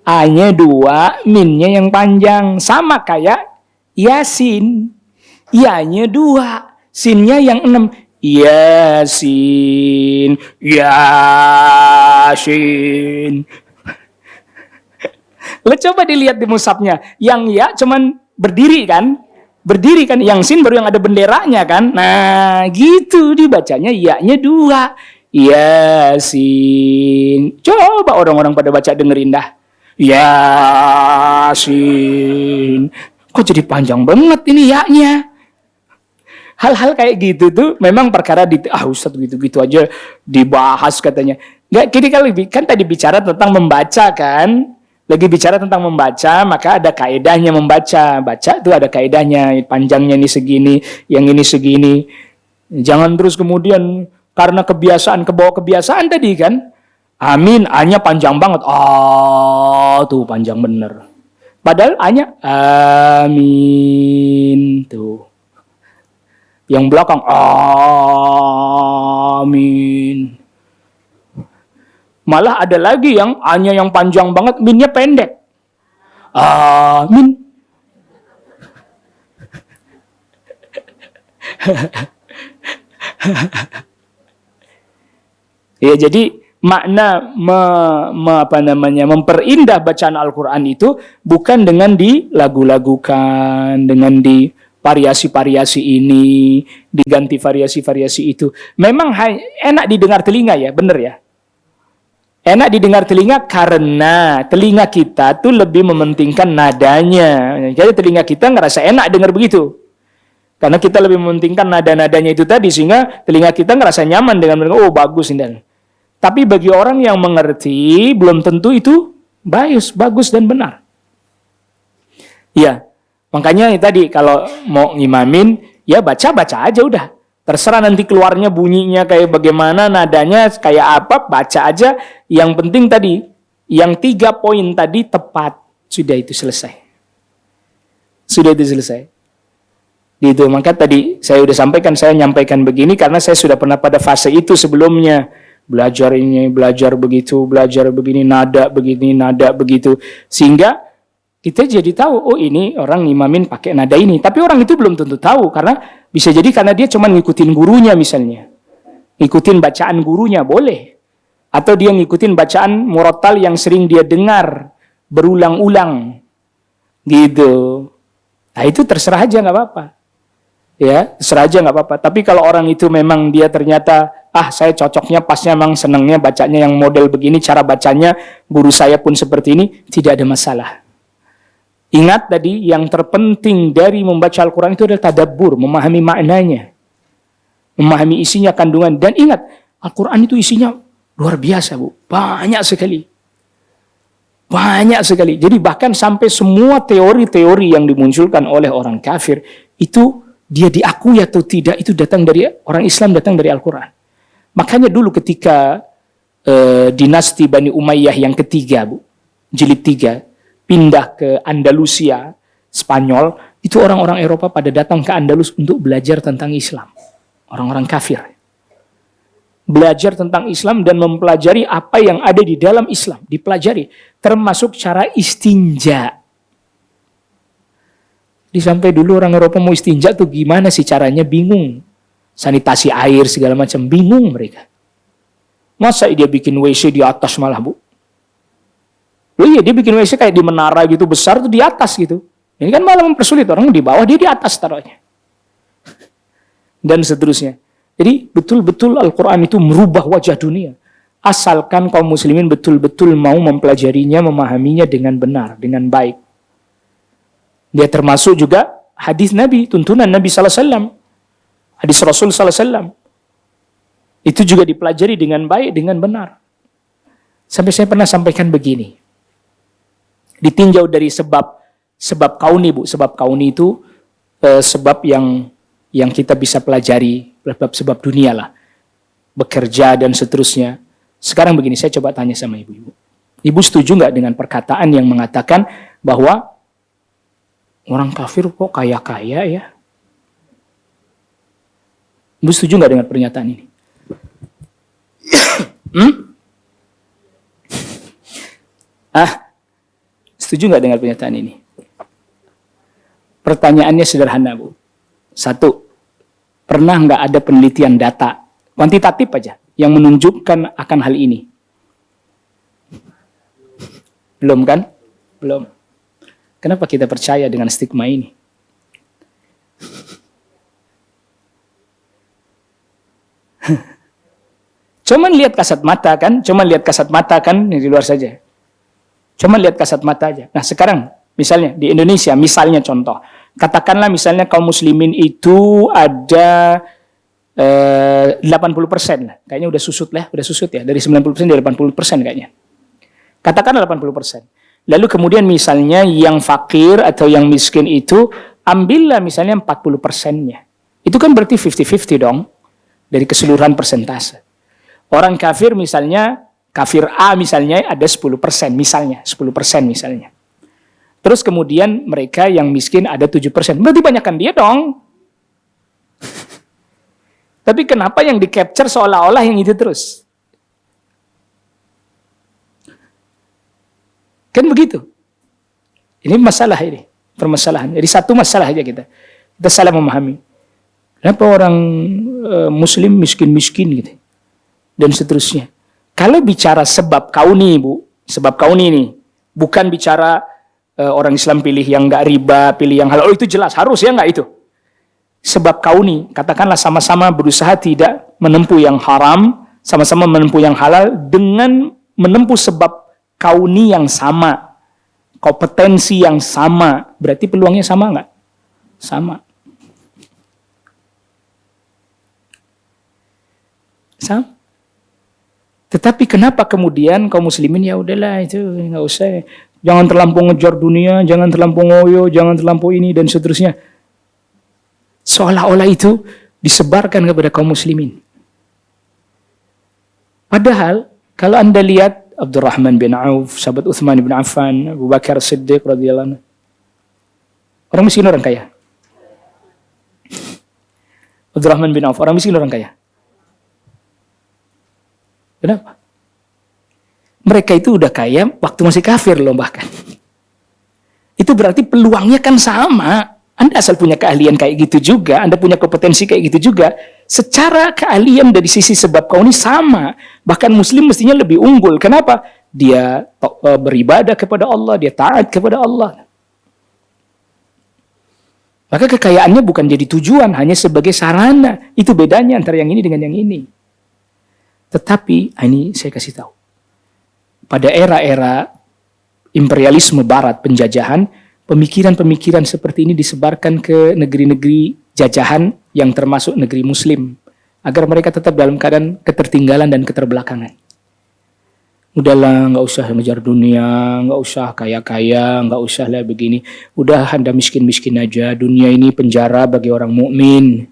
A-nya 2, minnya yang panjang. Sama kayak Yasin. Ya-nya 2, sinnya yang 6. Yasin. Yasin. Lo coba dilihat di mushafnya. Yang ya cuman berdiri kan? Berdiri kan? Yang sin baru yang ada benderanya kan? Nah gitu dibacanya ya-nya 2. Yasin. Coba orang-orang pada baca dengerin dah. Yasin. Kok jadi panjang banget ini ya-nya? Hal-hal kayak gitu tuh memang perkara Ustaz gitu-gitu aja dibahas katanya. Enggak, kan tadi bicara tentang membaca kan? Lagi bicara tentang membaca, maka ada kaedahnya membaca. Baca tuh ada kaedahnya, panjangnya ini segini, yang ini segini. Jangan terus kemudian karena kebawa kebiasaan tadi kan? Amin, A-nya panjang banget. Tuh panjang bener. Padahal A-nya amin. Tuh. Yang belakang amin. Malah ada lagi yang A-nya yang panjang banget, min-nya pendek. Amin. Ya, jadi makna memperindah bacaan Al-Quran itu bukan dengan dilagu-lagukan, dengan di variasi-variasi ini, diganti variasi-variasi itu. Memang enak didengar telinga ya, benar ya. Enak didengar telinga karena telinga kita tuh lebih mementingkan nadanya. Jadi telinga kita ngerasa enak dengar begitu. Karena kita lebih mementingkan nada-nadanya itu tadi, sehingga telinga kita ngerasa nyaman dengan bagus ini. Tapi bagi orang yang mengerti, belum tentu itu bagus dan benar. Ya, makanya tadi kalau mau ngimamin, ya baca-baca aja udah. Terserah nanti keluarnya bunyinya kayak bagaimana, nadanya kayak apa, baca aja. Yang penting tadi, yang 3 poin tadi tepat. Sudah itu selesai. Gitu, maka tadi saya udah nyampaikan begini karena saya sudah pernah pada fase itu sebelumnya. Belajar ini, belajar begitu, belajar begini, nada begini, nada begitu. Sehingga kita jadi tahu, oh ini orang ngimamin pakai nada ini. Tapi orang itu belum tentu tahu, karena bisa jadi karena dia cuma ngikutin gurunya misalnya. Ngikutin bacaan gurunya, boleh. Atau dia ngikutin bacaan murattal yang sering dia dengar berulang-ulang. Gitu. Nah itu terserah aja, nggak apa-apa. Ya, terserah aja nggak apa-apa. Tapi kalau orang itu memang dia ternyata, saya cocoknya pasnya memang senangnya bacanya yang model begini, cara bacanya guru saya pun seperti ini, tidak ada masalah. Ingat tadi, yang terpenting dari membaca Al-Quran itu adalah tadabbur, memahami maknanya. Memahami isinya, kandungan. Dan ingat, Al-Quran itu isinya luar biasa, Bu. Banyak sekali. Banyak sekali. Jadi bahkan sampai semua teori-teori yang dimunculkan oleh orang kafir, itu dia diakui atau tidak, itu datang dari orang Islam, datang dari Al-Quran. Makanya dulu ketika dinasti Bani Umayyah yang ketiga, Bu, jilid 3, pindah ke Andalusia, Spanyol, itu orang-orang Eropa pada datang ke Andalus untuk belajar tentang Islam. Orang-orang kafir. Belajar tentang Islam dan mempelajari apa yang ada di dalam Islam. Dipelajari. Termasuk cara istinja. Sampai dulu orang Eropa mau istinja tuh gimana sih caranya, bingung. Sanitasi air segala macam, bingung mereka. Masa dia bikin WC di atas malah, Bu? Loh iya, dia bikin WC kayak di menara gitu besar tuh di atas gitu. Ini kan malah mempersulit, orang di bawah, dia di atas taruhnya. Dan seterusnya. Jadi betul-betul Al-Quran itu merubah wajah dunia. Asalkan kaum muslimin betul-betul mau mempelajarinya, memahaminya dengan benar, dengan baik. Dia termasuk juga hadis Nabi, tuntunan Nabi SAW. Hadis Rasul SAW. Itu juga dipelajari dengan baik, dengan benar. Sampai saya pernah sampaikan begini. Ditinjau dari sebab kauni, Bu. Sebab kauni itu sebab yang kita bisa pelajari, sebab dunia lah. Bekerja dan seterusnya. Sekarang begini, saya coba tanya sama ibu-ibu. Ibu setuju nggak dengan perkataan yang mengatakan bahwa orang kafir kok kaya-kaya ya? Ibu setuju nggak dengan pernyataan ini? Setuju nggak dengan pernyataan ini? Pertanyaannya sederhana, Bu. 1, pernah nggak ada penelitian data, kuantitatif aja, yang menunjukkan akan hal ini? Belum kan? Belum. Kenapa kita percaya dengan stigma ini? Cuman lihat kasat mata kan? Di luar saja. Cuma lihat kasat mata aja. Nah sekarang, misalnya di Indonesia, misalnya contoh. Katakanlah misalnya kaum muslimin itu ada 80% lah. Kayaknya udah susut ya. Dari 90% dari 80% kayaknya. Katakanlah 80%. Lalu kemudian misalnya yang fakir atau yang miskin itu, ambillah misalnya 40%-nya. Itu kan berarti 50-50 dong. Dari keseluruhan persentase. Orang kafir misalnya, kafir A misalnya ada 10% misalnya, 10% misalnya. Terus kemudian mereka yang miskin ada 7%. Berarti banyakkan dia dong. Tapi kenapa yang di-capture seolah-olah yang itu terus? Kan begitu. Ini masalah ini, permasalahan. Jadi satu masalah aja kita salah memahami. Kenapa orang muslim miskin-miskin gitu. Dan seterusnya. Kalau bicara sebab kauni, Bu, sebab kauni ini, bukan bicara orang Islam pilih yang nggak riba, pilih yang halal. Oh itu jelas, harus ya nggak itu. Sebab kauni, katakanlah sama-sama berusaha tidak menempuh yang haram, sama-sama menempuh yang halal dengan menempuh sebab kauni yang sama, kompetensi yang sama, berarti peluangnya sama nggak? Sama. Sama. Tetapi kenapa kemudian kaum muslimin ya udahlah itu nggak usah, jangan terlampau ngejar dunia, jangan terlampau ngoyo, jangan terlampau ini dan seterusnya. Seolah-olah itu disebarkan kepada kaum muslimin. Padahal kalau Anda lihat Abdurrahman bin Auf, sahabat Utsman bin Affan, Abu Bakar Siddiq radhiyallahu anhu. Orang miskin orang kaya. Abdurrahman bin Auf, orang miskin orang kaya. Kenapa? Mereka itu udah kaya waktu masih kafir loh bahkan. Itu itu berarti peluangnya kan sama. Anda asal punya keahlian kayak gitu juga, Anda punya kompetensi kayak gitu juga. Secara keahlian dari sisi sebab kauni sama. Bahkan muslim mestinya lebih unggul. Kenapa? Dia beribadah kepada Allah, dia taat kepada Allah. Maka kekayaannya bukan jadi tujuan, hanya sebagai sarana. Itu bedanya antara yang ini dengan yang ini. Tetapi, ini saya kasih tahu. Pada era-era imperialisme barat, penjajahan, pemikiran-pemikiran seperti ini disebarkan ke negeri-negeri jajahan yang termasuk negeri muslim, agar mereka tetap dalam keadaan ketertinggalan dan keterbelakangan. Udahlah, nggak usah ngejar dunia, nggak usah kaya-kaya, nggak usah lah begini. Udah Anda miskin-miskin aja, dunia ini penjara bagi orang mukmin.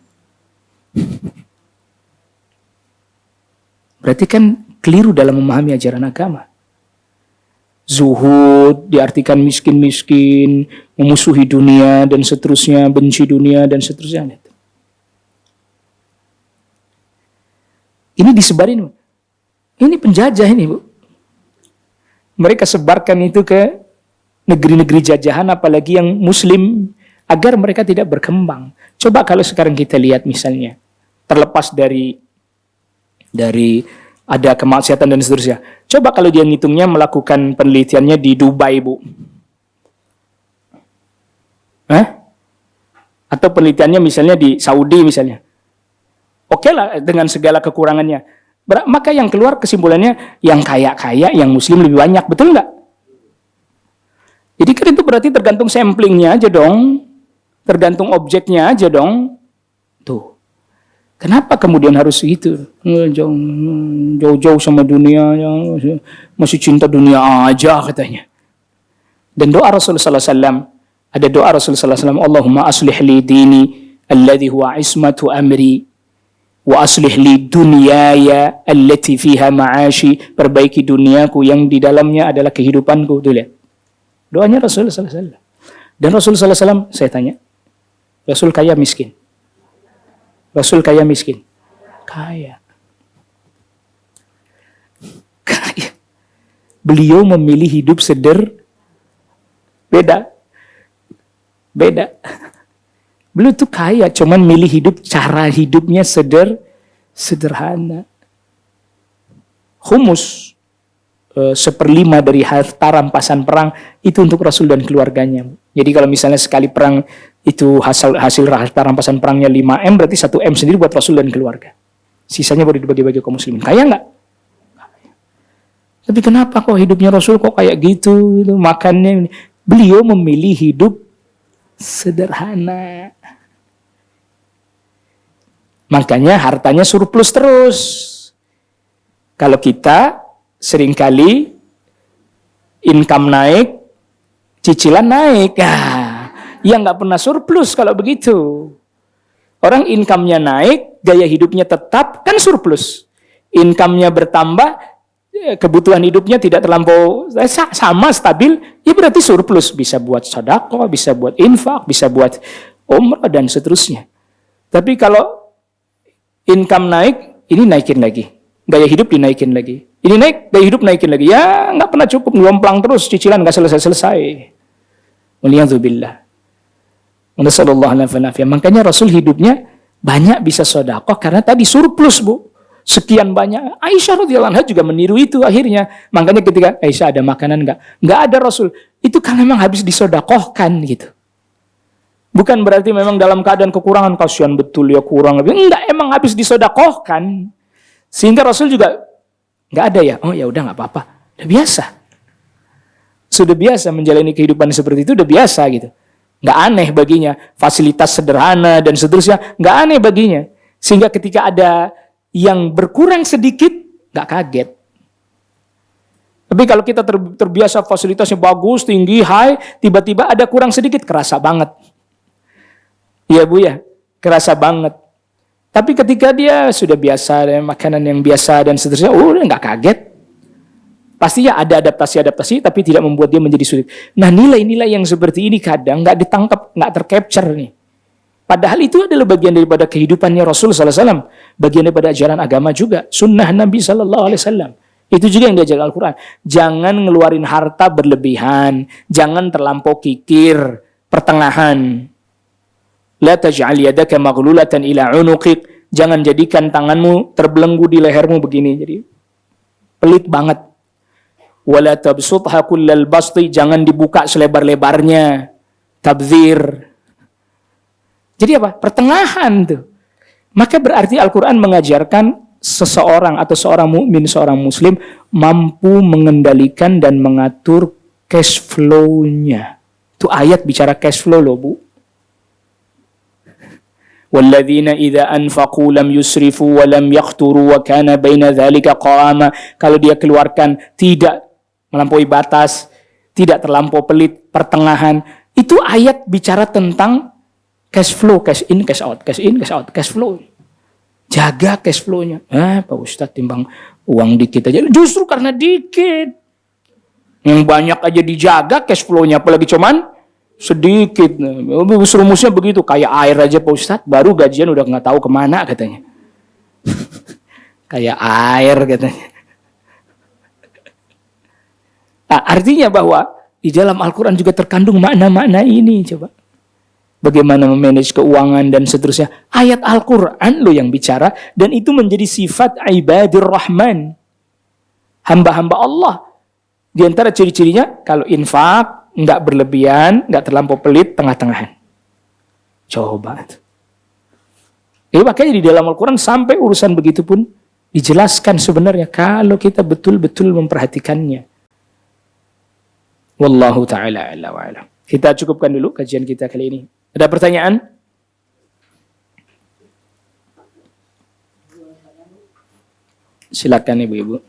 Berarti kan keliru dalam memahami ajaran agama. Zuhud diartikan miskin-miskin, memusuhi dunia dan seterusnya, benci dunia dan seterusnya. Ini disebarin. Ini penjajah ini, Bu. Mereka sebarkan itu ke negeri-negeri jajahan, apalagi yang muslim, agar mereka tidak berkembang. Coba kalau sekarang kita lihat misalnya, terlepas dari ada kemaksiatan dan seterusnya. Coba kalau dia ngitungnya melakukan penelitiannya di Dubai, Bu. Atau penelitiannya misalnya di Saudi misalnya. Oke lah dengan segala kekurangannya. Maka yang keluar kesimpulannya yang kaya-kaya, yang muslim lebih banyak. Betul nggak? Jadi kan itu berarti tergantung samplingnya aja dong. Tergantung objeknya aja dong. Tuh. Kenapa kemudian harus gitu? Jauh-jauh sama dunia, masih cinta dunia aja katanya. Dan doa Rasulullah SAW, ada doa Rasulullah SAW, Allahumma aslih li dini alladhi huwa ismatu amri wa aslih li dunyaya allati fiha ma'ashi, perbaiki duniaku yang di dalamnya adalah kehidupanku. Tuh lihat. Doanya Rasulullah SAW. Dan Rasulullah SAW, saya tanya, Rasul kaya miskin? Rasul kaya miskin? Kaya. Kaya. Beliau memilih hidup beda. Beliau tuh kaya, cuman milih hidup, cara hidupnya sederhana. Humus, 1/5 dari harta rampasan perang, itu untuk Rasul dan keluarganya. Jadi kalau misalnya sekali perang, itu hasil harta rampasan perangnya 5M, berarti 1M sendiri buat Rasul dan keluarga. Sisanya baru dibagi-bagi kaum muslimin. Kaya nggak? Tapi kenapa kok hidupnya Rasul kok kayak gitu? Makannya, beliau memilih hidup sederhana. Makanya hartanya surplus terus. Kalau kita seringkali income naik, cicilan naik. Ya nggak pernah surplus kalau begitu. Orang income-nya naik, gaya hidupnya tetap, kan surplus. Income-nya bertambah, kebutuhan hidupnya tidak terlampau sama, stabil, ya berarti surplus. Bisa buat sedekah, bisa buat infak, bisa buat umrah, dan seterusnya. Tapi kalau income naik, ini naikin lagi. Gaya hidup dinaikin lagi. Ini naik, gaya hidup naikin lagi. Ya nggak pernah cukup, ngelomplang terus, cicilan nggak selesai-selesai. Waliyadzubillah. Makanya Rasul hidupnya banyak bisa sedekah karena tadi surplus, Bu. Sekian banyak. Aisyah radhiyallahu anha juga meniru itu akhirnya. Makanya ketika Aisyah ada makanan nggak ada Rasul. Itu kan memang habis disedekahkan gitu. Bukan berarti memang dalam keadaan kekurangan, kasihan betul ya kurang. Enggak, emang habis disedekahkan. Sehingga Rasul juga nggak ada ya. Oh ya udah nggak apa-apa. Udah biasa. Sudah biasa menjalani kehidupan seperti itu, udah biasa gitu. Nggak aneh baginya, fasilitas sederhana dan seterusnya, nggak aneh baginya. Sehingga ketika ada yang berkurang sedikit, nggak kaget. Tapi kalau kita terbiasa fasilitasnya bagus, tinggi, high, tiba-tiba ada kurang sedikit, kerasa banget. Iya Bu ya, kerasa banget. Tapi ketika dia sudah biasa, makanan yang biasa dan seterusnya, udah nggak kaget. Pastinya ada adaptasi-adaptasi, tapi tidak membuat dia menjadi sulit. Nah, nilai-nilai yang seperti ini kadang nggak ditangkap, nggak tercapture nih. Padahal itu adalah bagian daripada kehidupannya Rasul SAW, bagian daripada ajaran agama juga, sunnah Nabi SAW. Itu juga yang diajar Al-Quran. Jangan ngeluarin harta berlebihan. Jangan terlampau kikir. Pertengahan. La taj'al yadaka maghlulatan ila unuqik. Jangan jadikan tanganmu terbelenggu di lehermu begini. Jadi pelit banget. Wala tabsutha kullal basti. Jangan dibuka selebar-lebarnya. Tabdzir. Jadi apa? Pertengahan tuh. Maka berarti Al-Quran mengajarkan seseorang atau seorang mukmin, seorang muslim mampu mengendalikan dan mengatur cash flow-nya. Itu ayat bicara cash flow loh, Bu. Walladzina idza anfaqu lam yusrifu wa lam yaqturu wa kana baina dzalika qawama. Kalau dia keluarkan tidak melampaui batas, tidak terlampau pelit, pertengahan. Itu ayat bicara tentang cash flow, cash in, cash out, cash in, cash out, cash flow. Jaga cash flow-nya. Pak Ustadz timbang uang dikit aja. Justru karena dikit. Yang banyak aja dijaga cash flow-nya. Apalagi cuman sedikit. Rumusnya begitu. Kayak air aja Pak Ustadz. Baru gajian udah nggak tahu kemana katanya. Kayak air katanya. Nah, artinya bahwa di dalam Al-Quran juga terkandung makna-makna ini. Coba. Bagaimana memanage keuangan dan seterusnya. Ayat Al-Quran lo yang bicara. Dan itu menjadi sifat ibadir rahman. Hamba-hamba Allah. Di antara ciri-cirinya, kalau infak, nggak berlebihan, nggak terlampau pelit, tengah-tengahan. Coba. Makanya di dalam Al-Quran sampai urusan begitu pun dijelaskan sebenarnya. Kalau kita betul-betul memperhatikannya. Wallahu ta'ala a'la wa a'lam. Kita cukupkan dulu kajian kita kali ini. Ada pertanyaan? Silakan Ibu-ibu.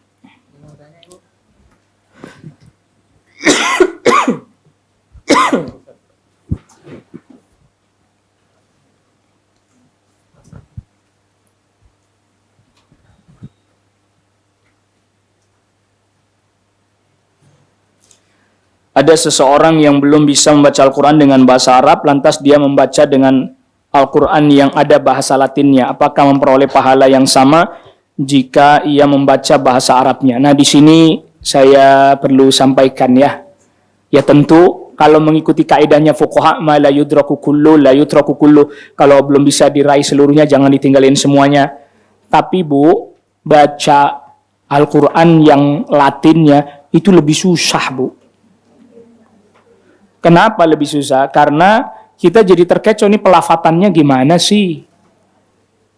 Ada seseorang yang belum bisa membaca Al-Quran dengan bahasa Arab, lantas dia membaca dengan Al-Quran yang ada bahasa Latinnya. Apakah memperoleh pahala yang sama jika ia membaca bahasa Arabnya? Nah, di sini saya perlu sampaikan ya. Ya tentu kalau mengikuti kaidahnya fuqaha ma la yudraku kullu la yutraku kullu. Kalau belum bisa diraih seluruhnya jangan ditinggalin semuanya. Tapi Bu, baca Al-Quran yang Latinnya itu lebih susah, Bu. Kenapa lebih susah? Karena kita jadi terkecoh nih pelafatannya gimana sih?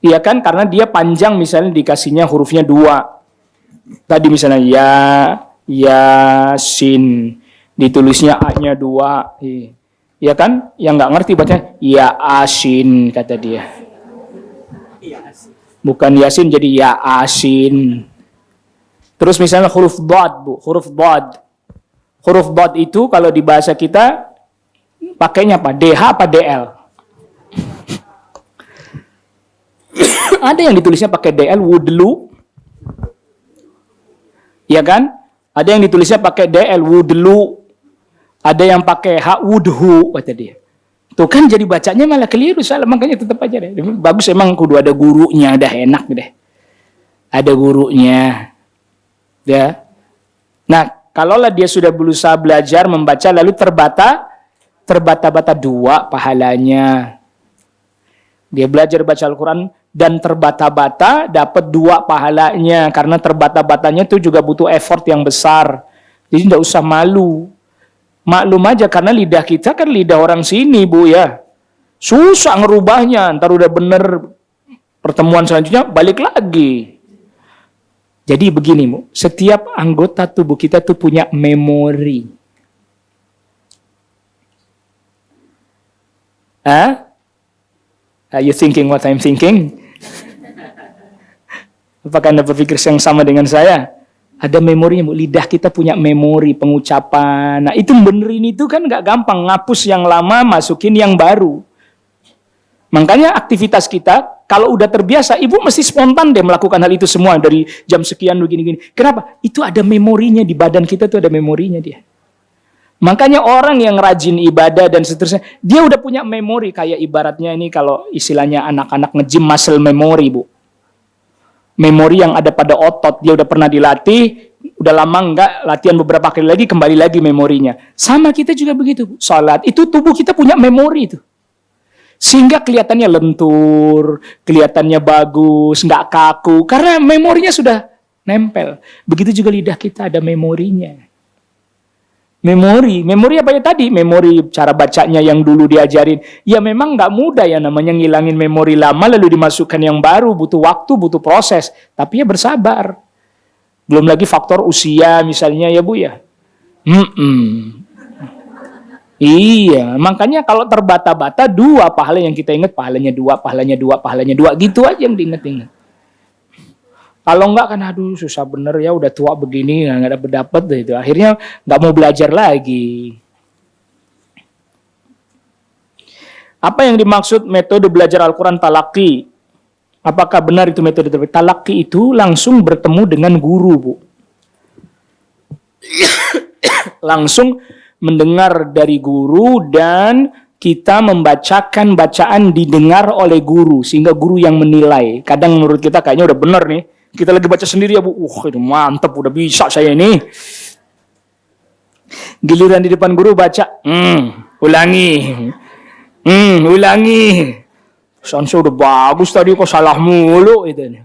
Iya kan? Karena dia panjang misalnya dikasihnya hurufnya 2. Tadi misalnya Yasin. Ditulisnya A-nya 2. Iya kan? Yang nggak ngerti bacanya ya asin kata dia. Bukan Yasin jadi ya asin. Terus misalnya huruf dad, Bu. Huruf dad. Huruf dad itu kalau di bahasa kita pakainya apa? DH apa DL? Ada yang ditulisnya pakai DL, wudlu. Ya kan? Ada yang ditulisnya pakai DL, wudlu. Ada yang pakai H, wudhu, kata dia. Tuh kan jadi bacanya malah keliru, salah. Makanya tetap aja deh. Bagus emang kudu ada gurunya, dah enak deh. Ada gurunya. Ya. Nah, kalaulah dia sudah berusaha belajar membaca lalu terbata-bata 2 pahalanya. Dia belajar baca Al-Quran dan terbata-bata dapat 2 pahalanya. Karena terbata-batanya itu juga butuh effort yang besar. Jadi tidak usah malu. Maklum aja karena lidah kita kan lidah orang sini, Bu ya. Susah ngerubahnya. Ntar udah bener pertemuan selanjutnya balik lagi. Jadi begini, Bu, setiap anggota tubuh kita tuh punya memori. Are you thinking what I'm thinking? Apakah Anda berpikir yang sama dengan saya? Ada memorinya, Bu. Lidah kita punya memori pengucapan. Nah, itu benerin itu kan nggak gampang. Ngapus yang lama, masukin yang baru. Makanya aktivitas kita, kalau udah terbiasa, Ibu mesti spontan deh melakukan hal itu semua dari jam sekian begini-gini. Kenapa? Itu ada memorinya di badan kita tuh ada memorinya dia. Makanya orang yang rajin ibadah dan seterusnya, dia udah punya memori kayak ibaratnya ini kalau istilahnya anak-anak nge-gym muscle memory, Bu. memori yang ada pada otot. Dia udah pernah dilatih, udah lama enggak, latihan beberapa kali lagi, kembali lagi memorinya. Sama kita juga begitu. Salat, itu tubuh kita punya memori itu. Sehingga kelihatannya lentur, kelihatannya bagus, nggak kaku, karena memorinya sudah nempel. Begitu juga lidah kita ada memorinya. Memori apa ya tadi? Memori cara bacanya yang dulu diajarin. Ya memang nggak mudah ya namanya ngilangin memori lama lalu dimasukkan yang baru, butuh waktu, butuh proses. Tapi ya bersabar. Belum lagi faktor usia misalnya ya Bu ya. Iya, makanya kalau terbata-bata dua pahala yang kita ingat, pahalanya dua, gitu aja yang diingat-ingat. Kalau enggak kan aduh susah bener ya, udah tua begini nggak dapet itu. Akhirnya nggak mau belajar lagi. Apa yang dimaksud metode belajar Al-Quran talaki? Apakah benar itu metode talaki itu langsung bertemu dengan guru, Bu? Langsung mendengar dari guru dan kita membacakan bacaan didengar oleh guru sehingga guru yang menilai. Kadang menurut kita kayaknya udah benar nih. Kita lagi baca sendiri ya Bu. Itu mantap, udah bisa saya ini. Giliran di depan guru baca, ulangi. Ulangi. Sanso udah bagus tadi kok salah mulu itu.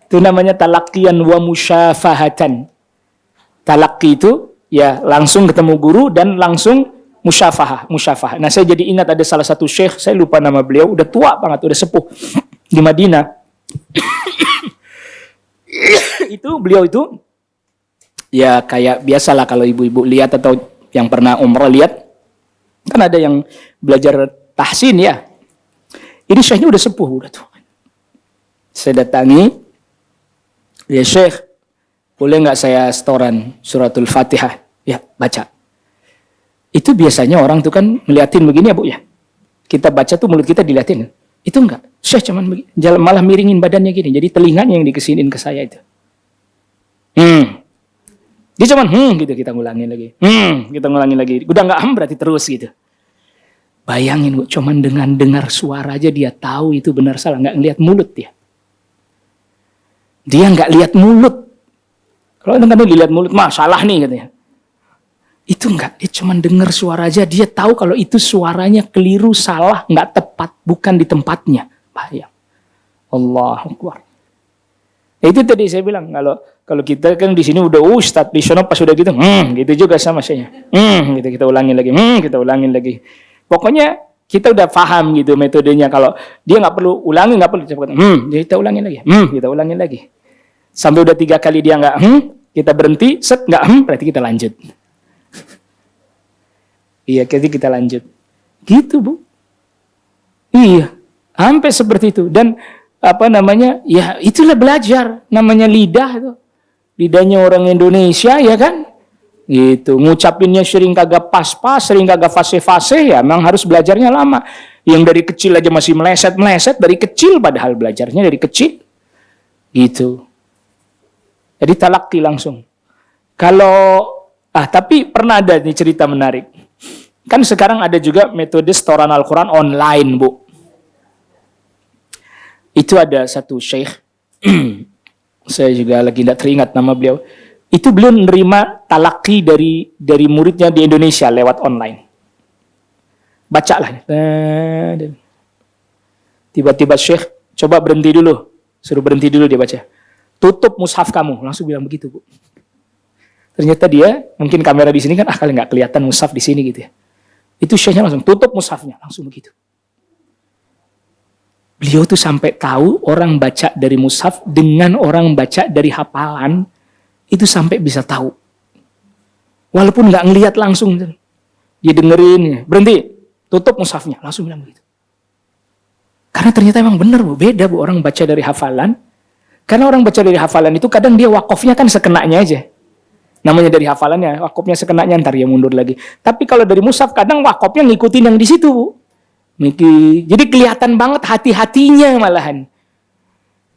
Itu namanya talaqian wa musyafahatan. Talaqi itu ya langsung ketemu guru dan langsung musyafahah. Nah, saya jadi ingat ada salah satu syekh, saya lupa nama beliau, udah tua banget, udah sepuh di Madinah. Beliau itu ya kayak biasalah kalau ibu-ibu lihat atau yang pernah umrah lihat, kan ada yang belajar tahsin ya. Ini syekhnya udah sepuh, udah tua. Saya datangi, ya syekh, boleh nggak saya setoran suratul Fatihah? Ya, baca. Itu biasanya orang tuh kan ngeliatin begini ya Bu ya. Kita baca tuh mulut kita diliatin. Itu enggak. Syekh cuman begini, malah miringin badannya gini. Jadi telinganya yang dikesinin ke saya itu. Dia cuman gitu, kita ngulangin lagi. Kita ngulangin lagi. Udah enggak berarti terus gitu. Bayangin Bu, cuman dengan dengar suara aja dia tahu itu benar salah, enggak ngeliat mulut dia. Dia enggak lihat mulut. Kalau kan dilihat mulut, salah nih katanya. Itu enggak, dia cuma dengar suara aja, dia tahu kalau itu suaranya keliru, salah, enggak tepat, bukan di tempatnya. Bahaya. Allahu Akbar. Itu tadi saya bilang, kalau kita kan di sini udah ustadz, di sana pas udah gitu, gitu juga sama saya. Gitu kita ulangin lagi. Pokoknya kita udah paham gitu metodenya. Kalau dia nggak perlu ulangi, nggak perlu cepat. Kita ulangin lagi. Kita ulangin lagi. Sampai udah 3 kali dia nggak kita berhenti, nggak berarti kita lanjut. Iya, jadi kita lanjut. Gitu Bu. Iya, sampai seperti itu. Dan ya itulah belajar. Namanya lidah itu. Lidahnya orang Indonesia ya kan. Gitu, ngucapinnya sering kagak pas-pas, sering kagak fase-fase ya, memang harus belajarnya lama. Yang dari kecil aja masih meleset-meleset, dari kecil padahal belajarnya dari kecil. Gitu. Jadi talaki langsung. Tapi pernah ada nih cerita menarik. Kan sekarang ada juga metode setoran Al-Quran online, Bu. Itu ada satu syekh, saya juga lagi tidak teringat nama beliau. Itu beliau menerima talaki dari muridnya di Indonesia lewat online. Bacalah. Tiba-tiba syekh, coba berhenti dulu. Suruh berhenti dulu dia baca. Tutup mushaf kamu. Langsung bilang begitu, Bu. Ternyata dia, mungkin kamera di sini kan, kali nggak kelihatan mushaf di sini gitu ya. Itu syekhnya langsung tutup mushafnya. Langsung begitu. Beliau tuh sampai tahu orang baca dari mushaf dengan orang baca dari hafalan. Itu sampai bisa tahu. Walaupun nggak ngelihat langsung. Dia dengerin, berhenti, tutup mushafnya. Langsung bilang begitu. Karena ternyata emang benar, Bu. Beda, Bu, orang baca dari hafalan. Karena orang baca dari hafalan itu kadang dia wakofnya kan sekenanya aja. Namanya dari hafalannya, wakofnya sekenanya, ntar dia mundur lagi. Tapi kalau dari mushaf kadang wakofnya ngikutin yang di situ, Bu. Jadi kelihatan banget hati-hatinya malahan.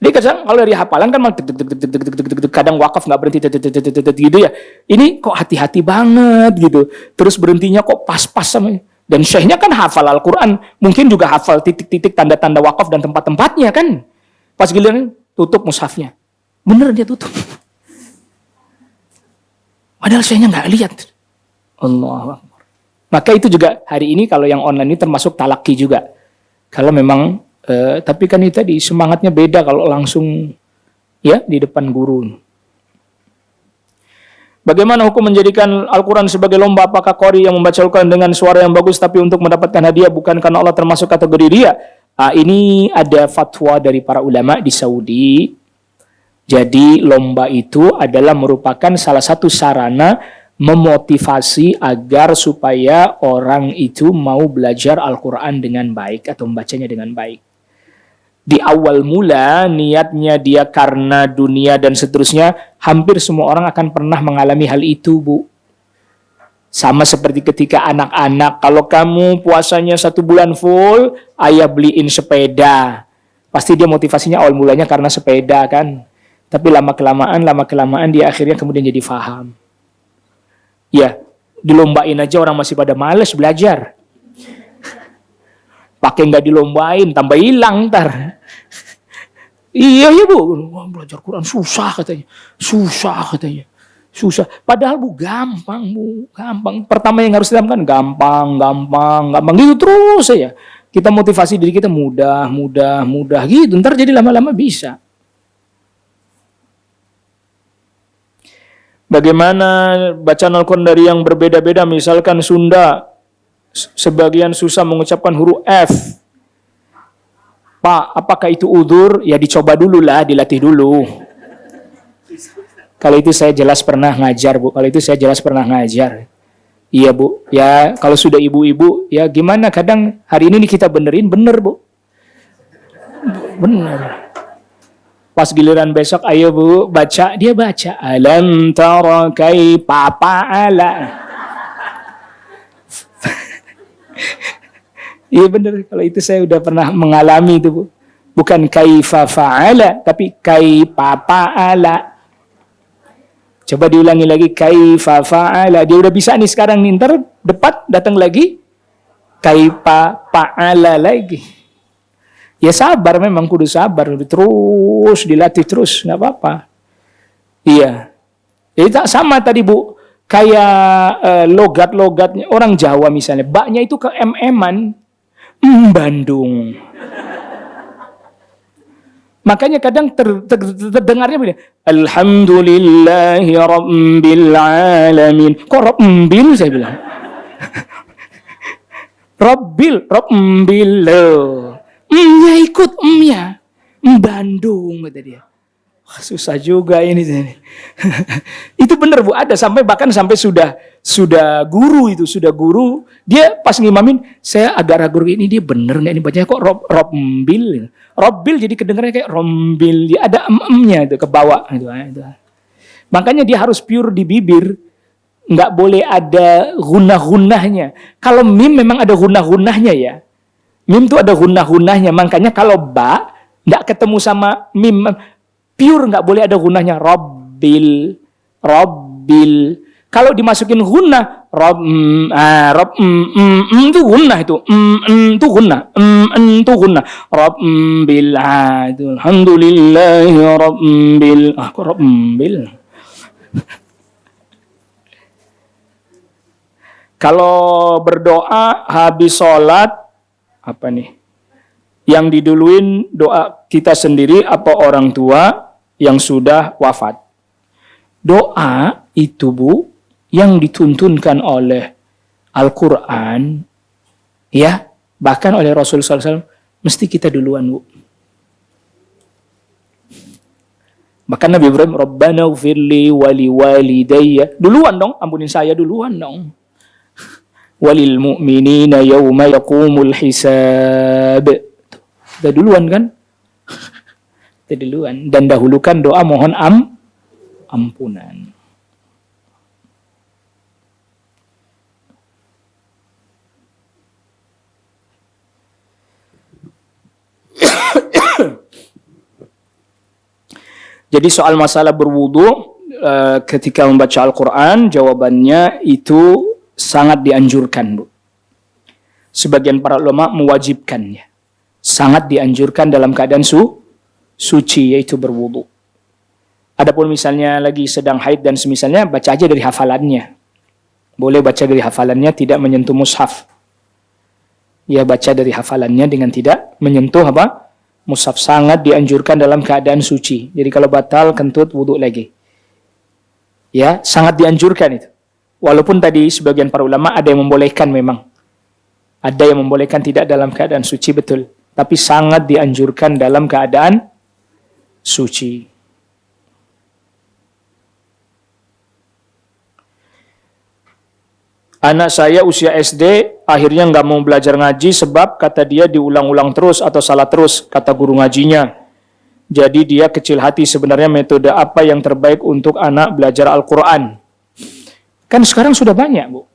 Jadi kalau dari hafalan kan kadang wakaf nggak berhenti gitu ya. Ini kok hati-hati banget gitu. Terus berhentinya kok pas-pas sama. Dan syekhnya kan hafal Al-Quran, mungkin juga hafal titik-titik tanda-tanda wakaf dan tempat-tempatnya kan. Pas giliran tutup mushafnya. Bener dia tutup. Padahal saya nggak lihat. Allahu Akbar. Maka itu juga hari ini kalau yang online ini termasuk talaki juga. Kalau memang, tapi kan itu tadi semangatnya beda kalau langsung ya di depan guru. Bagaimana hukum menjadikan Al-Quran sebagai lomba? Apakah qori yang membaca Al-Quran dengan suara yang bagus tapi untuk mendapatkan hadiah bukan karena Allah termasuk kategori dia? Ini ada fatwa dari para ulama di Saudi. Jadi lomba itu adalah merupakan salah satu sarana memotivasi agar supaya orang itu mau belajar Al-Quran dengan baik atau membacanya dengan baik. Di awal mula niatnya dia karena dunia dan seterusnya, hampir semua orang akan pernah mengalami hal itu, Bu. Sama seperti ketika anak-anak, kalau kamu puasanya 1 bulan full, ayah beliin sepeda. Pasti dia motivasinya awal mulanya karena sepeda kan. Tapi lama-kelamaan dia akhirnya kemudian jadi faham. Ya, dilombain aja orang masih pada males belajar. Pakai nggak dilombain, tambah hilang ntar. Iya Bu, belajar Quran susah katanya. Susah. Padahal Bu, gampang. Pertama yang harus dilakukan gampang. Gitu terus saja. Kita motivasi diri kita mudah gitu. Ntar jadi lama-lama bisa. Bagaimana bacaan Al-Quran dari yang berbeda-beda, misalkan Sunda, sebagian susah mengucapkan huruf F. Pak, apakah itu udzur? Ya dicoba dulu lah, dilatih dulu. Kalau itu saya jelas pernah ngajar, Bu. Iya, Bu. Ya, kalau sudah ibu-ibu, ya gimana? Kadang hari ini kita benerin, bener, Bu. Bener. Pas giliran besok, ayo Bu, baca. Dia baca. Alam tara kaifa fa'ala. Iya benar, kalau itu saya udah pernah mengalami itu, Bu. Bukan kaifa fa'ala, tapi kaifa fa'ala. Coba diulangi lagi, kaifa fa'ala. Dia udah bisa nih sekarang nih, ntar depan datang lagi kaifa fa'ala lagi. Ya sabar, memang kudu sabar, terus dilatih terus, nggak apa-apa. Iya. Itu sama tadi, Bu. Kayak logat-logatnya orang Jawa misalnya, baknya itu ke M-an. Bandung. Makanya kadang terdengarnya begini, Alhamdulillahi Rabbil Alamin. Kok Rabbil saya bilang? Rabbil loh. Nya ikut nya. Bandung kata dia. Susah juga ini. Itu benar Bu, ada bahkan sampai sudah guru, dia pas ngimamin, saya agak ragu ini dia bener nggak ini bacanya kok Robbil jadi kedengarannya kayak rombil, dia ada nya itu ke bawah itu. Makanya dia harus pure di bibir, nggak boleh ada gunah-gunahnya. Kalau mim memang ada gunah-gunahnya ya, mim tuh ada gunah-gunahnya, makanya kalau ba nggak ketemu sama mim pure, nggak boleh ada gunahnya. Robbil. Kalau dimasukin gunah, itu gunah itu. Itu gunah. Itu gunah. Rabbil. Itu alhamdulillahi rabbil. Kok rabbil? Kalau berdoa habis sholat, apa nih? Yang diduluin doa kita sendiri atau orang tua yang sudah wafat? Doa itu Bu, yang dituntunkan oleh Al-Quran, ya, bahkan oleh Rasulullah SAW, mesti kita duluan Bu. Bahkan Nabi Ibrahim, Rabbana ufirli wali walidayya. Duluan dong, ampunin saya duluan dong. Walil mu'minina yawma yaqumul hisab. Kita duluan kan? Kita duluan. Dan dahulukan doa mohon ampunan. Jadi soal masalah berwudu ketika membaca Al-Quran, jawabannya itu sangat dianjurkan, Bu. Sebagian para ulama mewajibkannya. Sangat dianjurkan dalam keadaan suci, yaitu berwudu. Adapun misalnya lagi sedang haid dan semisalnya, baca aja dari hafalannya. Boleh baca dari hafalannya, tidak menyentuh mushaf. Ya, baca dari hafalannya dengan tidak menyentuh apa? Mushaf. Sangat dianjurkan dalam keadaan suci. Jadi kalau batal, kentut, wudu lagi. Ya, sangat dianjurkan itu. Walaupun tadi sebagian para ulama ada yang membolehkan memang. Ada yang membolehkan tidak dalam keadaan suci, betul. Tapi sangat dianjurkan dalam keadaan suci. Anak saya usia SD, akhirnya nggak mau belajar ngaji sebab kata dia diulang-ulang terus atau salah terus, kata guru ngajinya. Jadi dia kecil hati, sebenarnya metode apa yang terbaik untuk anak belajar Al-Quran? Kan sekarang sudah banyak, Bu.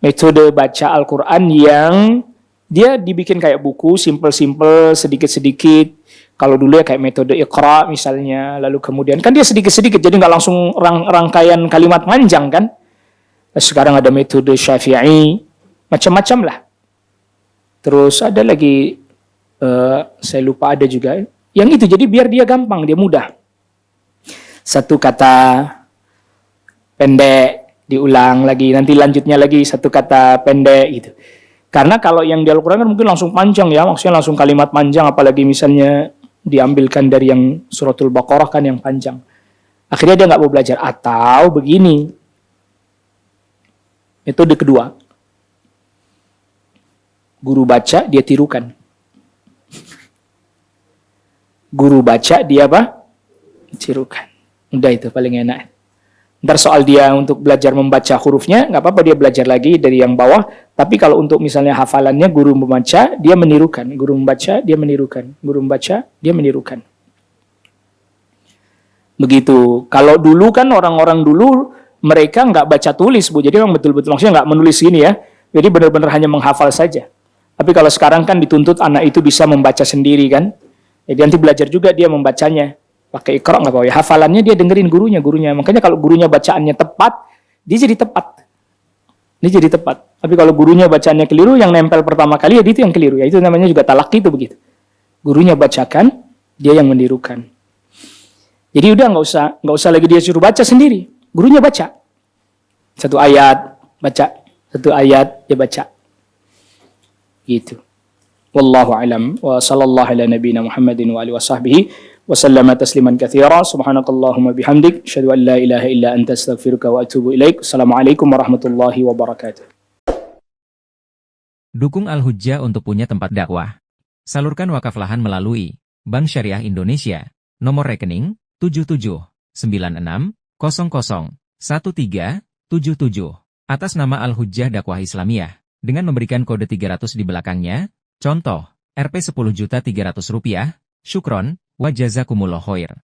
Metode baca Al-Quran yang dia dibikin kayak buku, simple-simple, sedikit-sedikit. Kalau dulu ya kayak metode Iqra misalnya, lalu kemudian, kan dia sedikit-sedikit, jadi nggak langsung rangkaian kalimat panjang kan. Sekarang ada metode Syafi'i, macam-macam lah. Terus ada lagi, saya lupa ada juga, yang itu jadi biar dia gampang, dia mudah. Satu kata pendek, diulang lagi, nanti lanjutnya lagi satu kata pendek gitu. Karena kalau yang di Al-Quran kan mungkin langsung panjang ya, maksudnya langsung kalimat panjang, apalagi misalnya diambilkan dari yang suratul Baqarah kan yang panjang. Akhirnya dia nggak mau belajar. Atau begini, metode kedua, guru baca, dia tirukan. Guru baca, dia apa? Tirukan. Udah itu paling enak. Ntar soal dia untuk belajar membaca hurufnya, nggak apa-apa dia belajar lagi dari yang bawah. Tapi kalau untuk misalnya hafalannya, guru membaca, dia menirukan. Guru membaca, dia menirukan. Guru membaca, dia menirukan. Begitu. Kalau dulu kan orang-orang dulu, mereka nggak baca tulis, Bu. Jadi memang betul-betul, maksudnya nggak menulis gini ya. Jadi benar-benar hanya menghafal saja. Tapi kalau sekarang kan dituntut anak itu bisa membaca sendiri kan. Jadi nanti belajar juga dia membacanya. Pakai Iqra nggak apa-apa ya. Hafalannya dia dengerin gurunya. Makanya kalau gurunya bacaannya tepat, dia jadi tepat. Dia jadi tepat. Tapi kalau gurunya bacaannya keliru, yang nempel pertama kali ya itu yang keliru. Ya itu namanya juga talaqi itu begitu. Gurunya bacakan, dia yang menirukan. Jadi udah nggak usah lagi dia suruh baca sendiri. Gurunya baca. Satu ayat, baca. Satu ayat, dia baca. Gitu. Wallahu alam. Wa sallallahu ala nabiyina Muhammadin wa alihi wa sahbihi. Wa sallama tasliman katsira. Subhanakallahumma bihamdik. Asyhadu an la ilaha illa anta astaghfiruka wa atubu ilaik. Assalamualaikum warahmatullahi wabarakatuh. Dukung Al-Hujjah untuk punya tempat dakwah. Salurkan wakaf lahan melalui Bank Syariah Indonesia. Nomor rekening 7796001377 atas nama Al-Hujjah Dakwah Islamiyah dengan memberikan kode 300 di belakangnya. Contoh, Rp 10.300.000, syukron, wa jazakumullah khair.